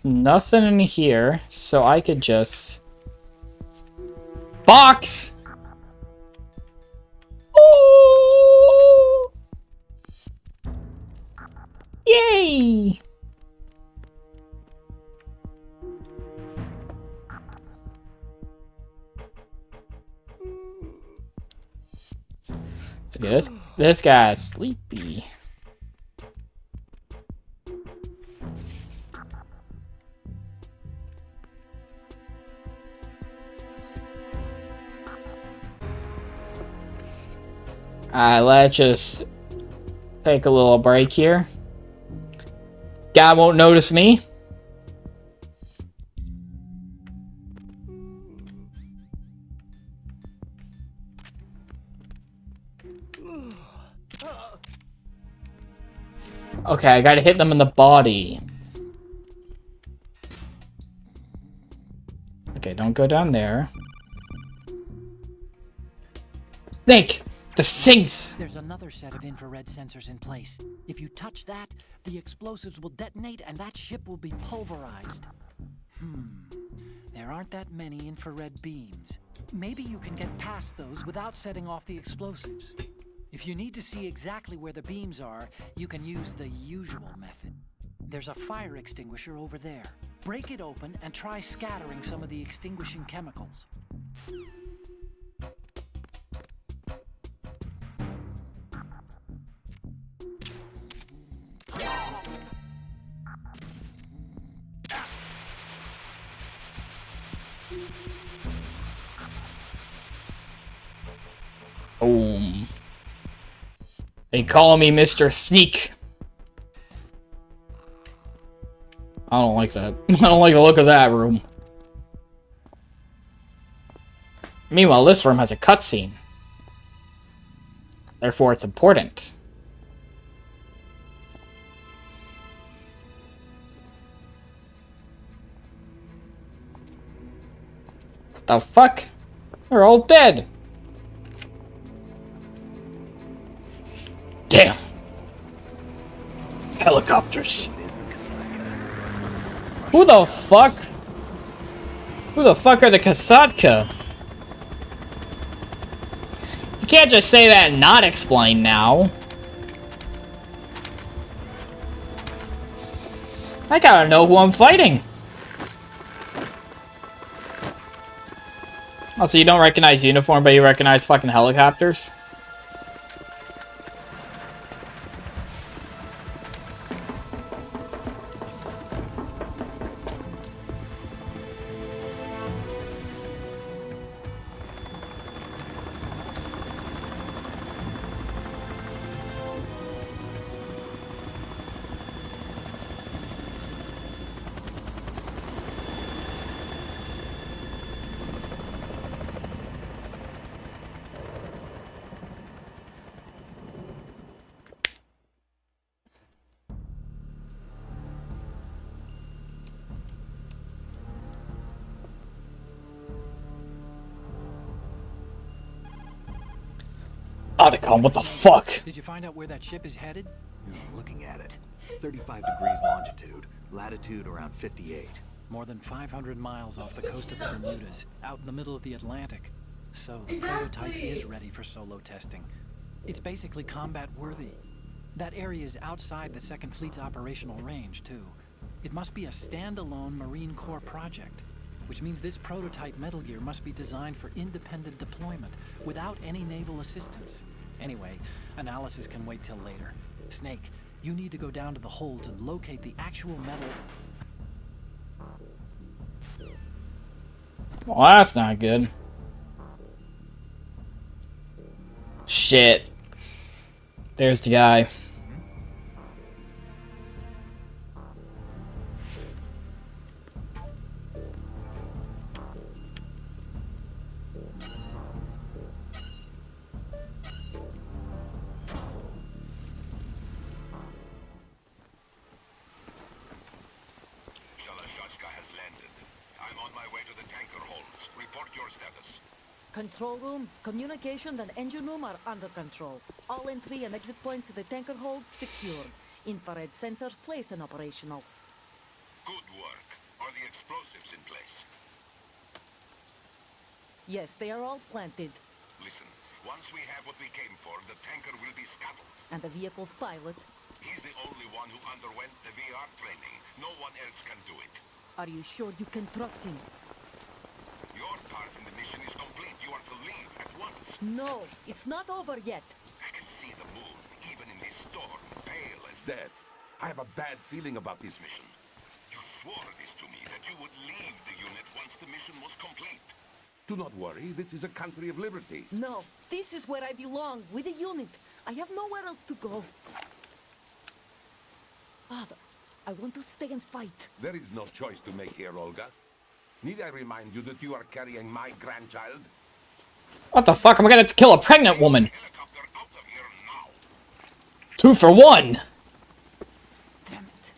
Nothing in here, so I could just... Box! Yay! Okay, this guy's sleepy. Alright, let's just take a little break here. Guy won't notice me. Okay, I gotta hit them in the body. Okay, don't go down there. Snake! The sinks! There's another set of infrared sensors in place. If you touch that, the explosives will detonate and that ship will be pulverized. There aren't that many infrared beams. Maybe you can get past those without setting off the explosives. If you need to see exactly where the beams are, you can use the usual method. There's a fire extinguisher over there. Break it open and try scattering some of the extinguishing chemicals. Boom. They call me Mr. Sneak. I don't like that. I don't like the look of that room. Meanwhile, this room has a cutscene. Therefore, it's important. What the fuck? They're all dead. Damn. Helicopters. Who the fuck? Who the fuck are the Kasatka? You can't just say that and not explain now. I gotta know who I'm fighting. Oh, so you don't recognize uniform, but you recognize fucking helicopters? Otacon, what the fuck? Did you find out where that ship is headed? Looking at it. 35 degrees longitude, latitude around 58. More than 500 miles off the coast of the Bermudas, out in the middle of the Atlantic. So the prototype is ready for solo testing. It's basically combat worthy. That area is outside the Second Fleet's operational range, too. It must be a standalone Marine Corps project, which means this prototype Metal Gear must be designed for independent deployment, without any naval assistance. Anyway, analysis can wait till later. Snake, you need to go down to the holds and locate the actual metal... Well, that's not good. Shit. There's the guy. Control room, communications, and engine room are under control. All entry and exit points to the tanker hold secured. Infrared sensors placed and operational. Good work. Are the explosives in place? Yes, they are all planted. Listen, once we have what we came for, the tanker will be scuttled. And the vehicle's pilot. He's the only one who underwent the VR training. No one else can do it. Are you sure you can trust him? Your part in the mission is complete. You are to leave at once. No, it's not over yet. I can see the moon, even in this storm, pale as death. I have a bad feeling about this mission. You swore this to me, that you would leave the unit once the mission was complete. Do not worry, this is a country of liberty. No, this is where I belong, with the unit. I have nowhere else to go. Father, I want to stay and fight. There is no choice to make here, Olga. Need I remind you that you are carrying my grandchild? What the fuck? Am I gonna kill a pregnant woman? Helicopter out of here now. 2 for 1. Damn it.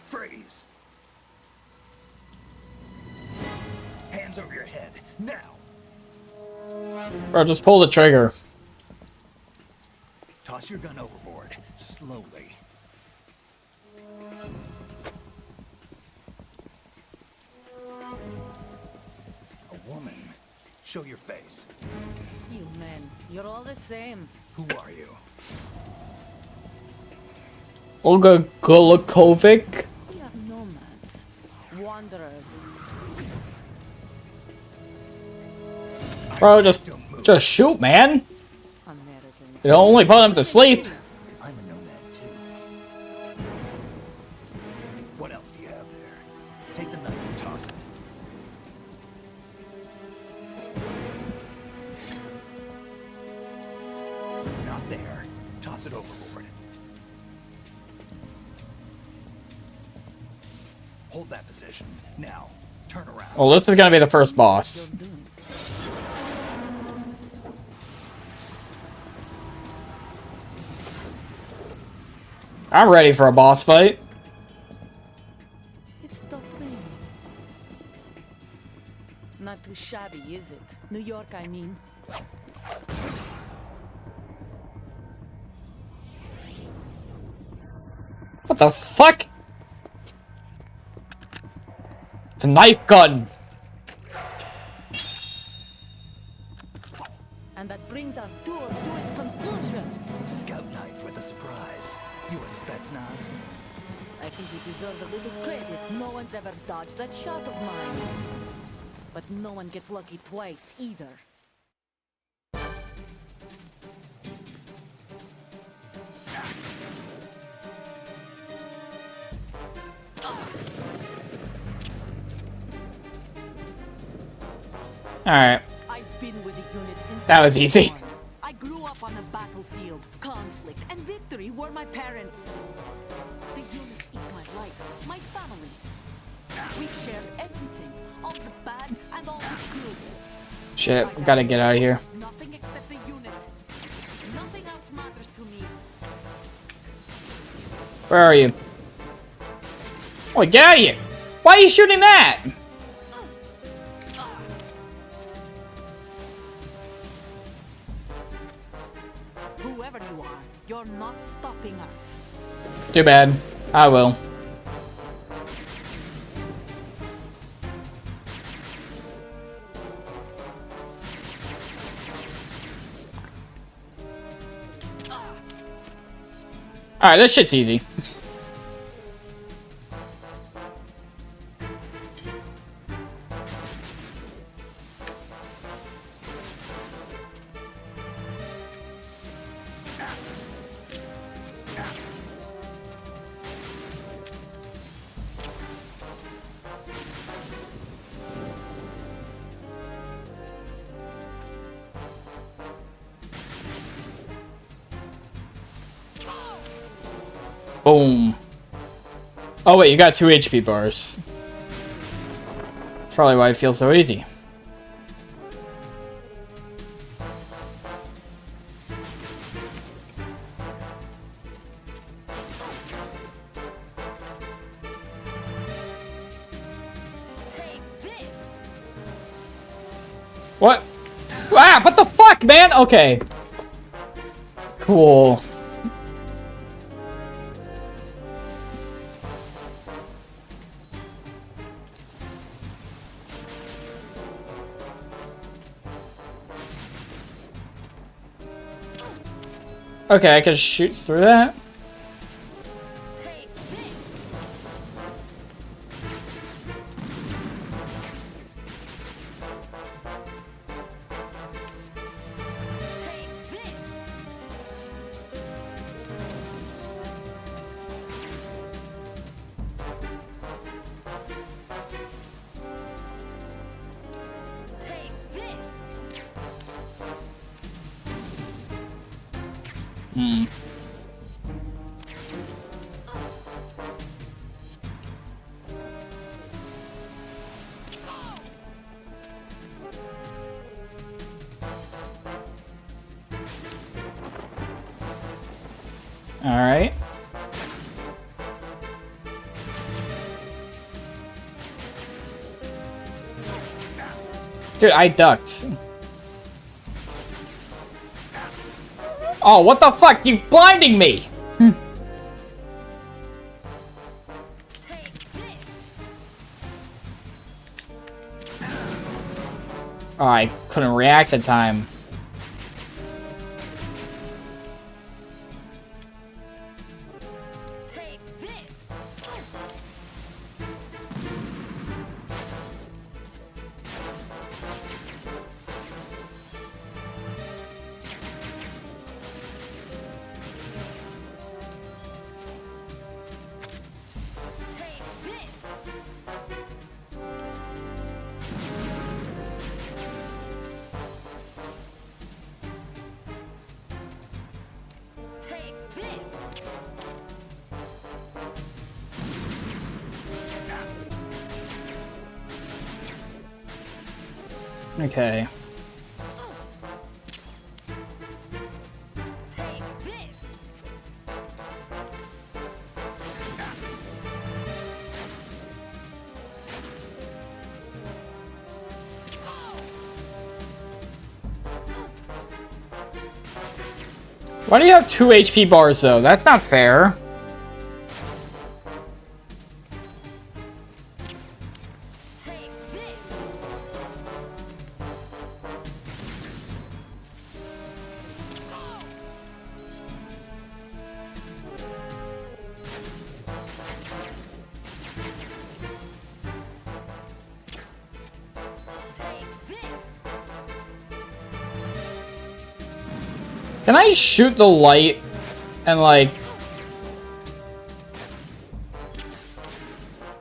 Freeze! Hands over your head, now! Bro, just pull the trigger. Toss your gun overboard, slowly. A woman. Show your face. You men, you're all the same. Who are you? Olga Golukovic. We are nomads, wanderers. Bro, just shoot, man. Americans. It'll only put him to sleep. I'm a nomad too. What else do you have there? Take the knife and toss it. Not there. Toss it overboard. Hold that position. Now, turn around. Well, this is gonna be the first boss. I'm ready for a boss fight. It stopped raining. Not too shabby, is it? New York, I mean. What the fuck? It's a knife gun. And that brings our tour to its conclusion. Scout knife with a surprise. You a Spetsnaz? I think you deserve a little credit. No one's ever dodged that shot of mine. But no one gets lucky twice, either. Alright, I've been with the unit since that I was easy. born. I grew up on the battlefield. Conflict and victory were my parents. The unit is my life, my family. We've shared everything, all the bad and all the good. Shit, we gotta get out of here. Nothing except the unit. Nothing else matters to me. Where are you? Oh, get out of here! Why are you shooting that? Whoever you are, you're not stopping us. Too bad. I will. Alright, this shit's easy. Boom. Oh wait, you got 2 HP bars. That's probably why it feels so easy. What? Ah, what the fuck, man? Okay. Cool. Okay, I can shoot through that. Hmm. All right. Dude, I ducked. Oh, what the fuck? You blinding me! Oh, I couldn't react in time. Okay. Why do you have 2 HP bars, though? That's not fair. Can I shoot the light and, like...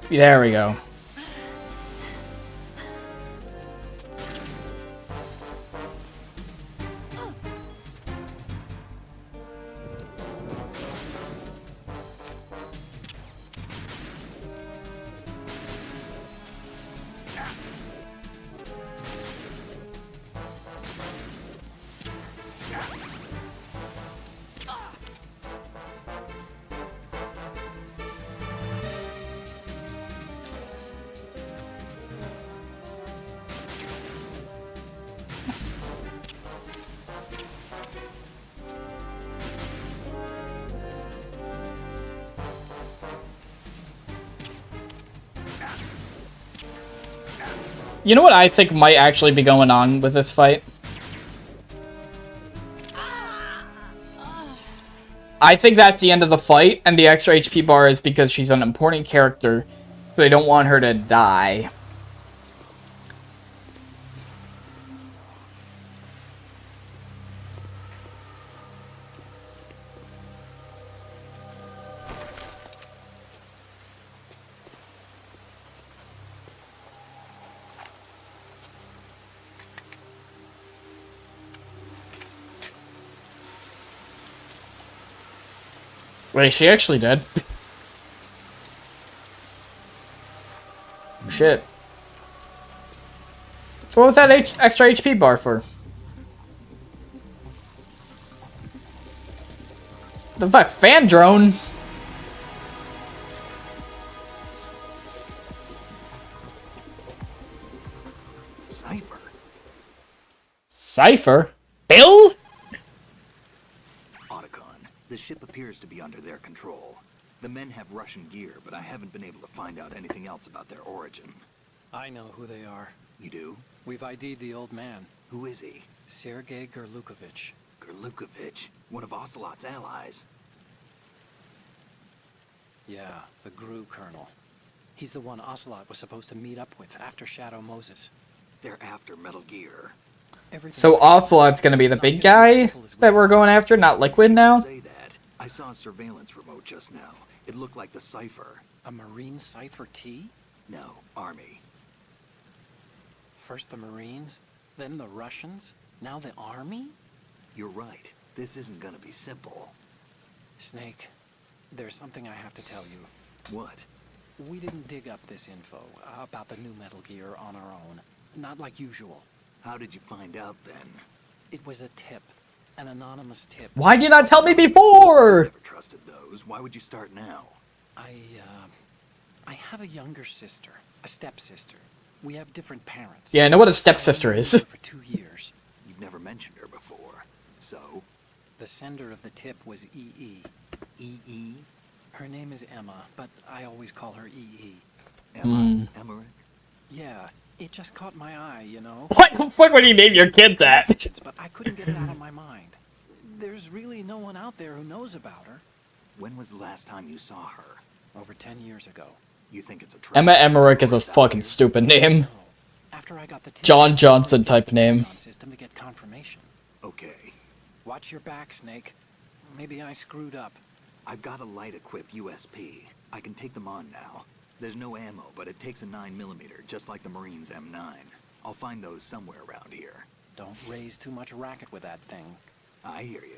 There we go. You know what I think might actually be going on with this fight? I think that's the end of the fight, and the extra HP bar is because she's an important character, so they don't want her to die. Wait, she actually did? Shit. So what was that extra HP bar for? The fuck? Fan drone? Cypher? Cypher? Bill? The ship appears to be under their control. The men have Russian gear, but I haven't been able to find out anything else about their origin. I know who they are. You do? We've ID'd the old man. Who is he? Sergei Gerlukovich. Lukovich, one of Ocelot's allies. Yeah, the Gru Colonel. He's the one Ocelot was supposed to meet up with after Shadow Moses. They're after Metal Gear. So Ocelot's gonna be the big guy that we're going after, not Liquid now? Say that. I saw a surveillance remote just now. It looked like the Cypher. A Marine Cypher T? No, Army. First the Marines, then the Russians, now the Army? You're right. This isn't gonna be simple. Snake, there's something I have to tell you. What? We didn't dig up this info about the new Metal Gear on our own. Not like usual. How did you find out then? It was a tip. An anonymous tip. Why did you not tell me before? Never trusted those. Why would you start now? I have a younger sister, a stepsister. We have different parents. Yeah, I know what a stepsister is. For 2 years. You've never mentioned her before. So? The sender of the tip was EE. EE? Her name is Emma, but I always call her EE. Emma? Emmerich? Yeah, it just caught my eye, you know? What the fuck would you name your kid that? But I couldn't get it out of my mind. There's really no one out there who knows about her. When was the last time you saw her? Over 10 years ago. You think it's a trap? Emma Emmerich is a fucking stupid name. After I got the tip, John Johnson type name. system to get confirmation. Okay. Watch your back, Snake. Maybe I screwed up. I've got a light-equipped USP. I can take them on now. There's no ammo, but it takes a 9mm, just like the Marines' M9. I'll find those somewhere around here. Don't raise too much racket with that thing. I hear you.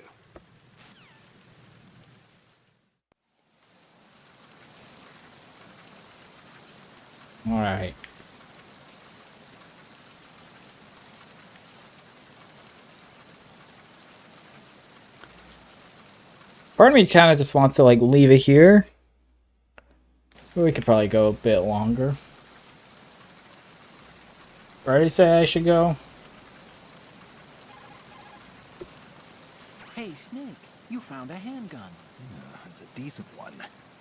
Alright. Part of me kind of just wants to, like, leave it here. But we could probably go a bit longer. Where did he say I should go? Hey, Snake, you found a handgun. It's a decent one.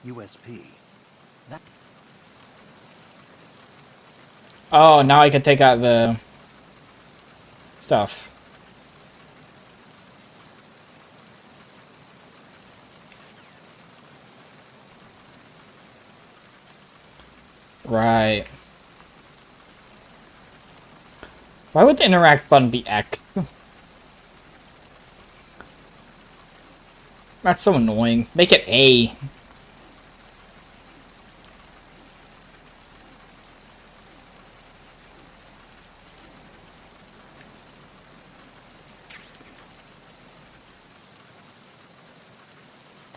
USP. That Oh, now I can take out the stuff. Right. Why would the interact button be X? That's so annoying. Make it A.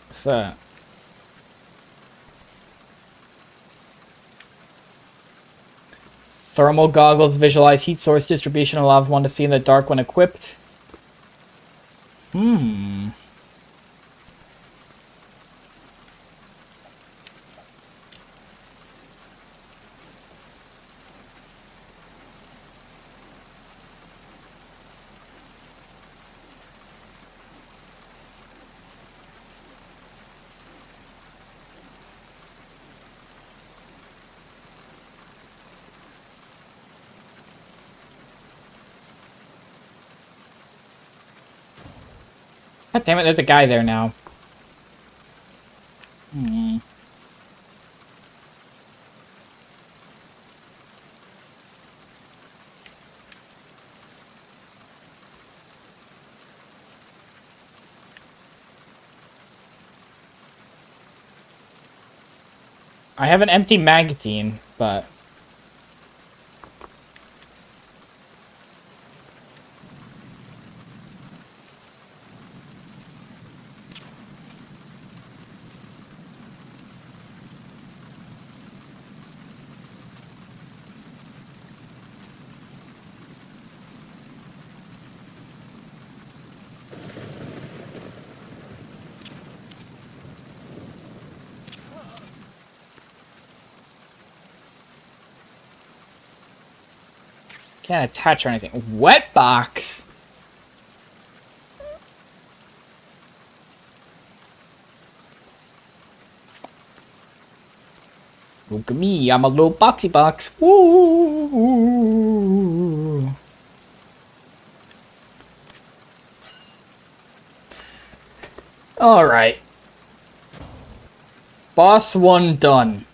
What's that? Thermal goggles visualize heat source distribution, allows one to see in the dark when equipped. God damn it, there's a guy there now. I have an empty magazine, but... Can't attach or anything. Wet box? Look at me, I'm a little boxy box. Woo! Alright. Boss 1 done.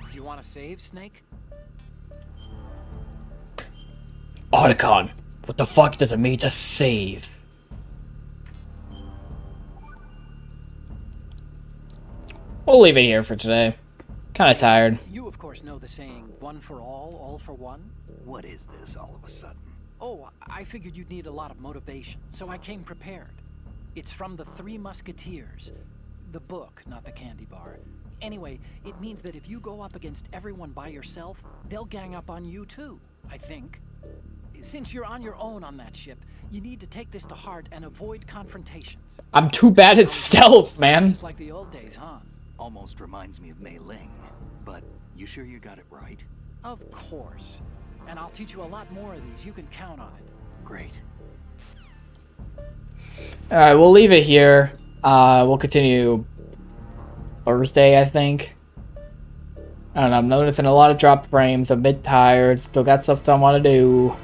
Do you want to save, Snake? Otacon, what the fuck does it mean to save? We'll leave it here for today. Kinda tired. You, of course, know the saying, one for all for one? What is this all of a sudden? Oh, I figured you'd need a lot of motivation, so I came prepared. It's from the Three Musketeers. The book, not the candy bar. Anyway, it means that if you go up against everyone by yourself, they'll gang up on you too, I think. Since you're on your own on that ship, you need to take this to heart and avoid confrontations. I'm too bad at stealth, man. Just like the old days, huh? Almost reminds me of Mei Ling, but you sure you got it right? Of course. And I'll teach you a lot more of these. You can count on it. Great. Alright, we'll leave it here. We'll continue Thursday, I think. I don't know, I'm noticing a lot of drop frames. I'm a bit tired. Still got stuff I want to do.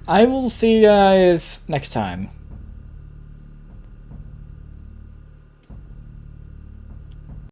I will see you guys next time.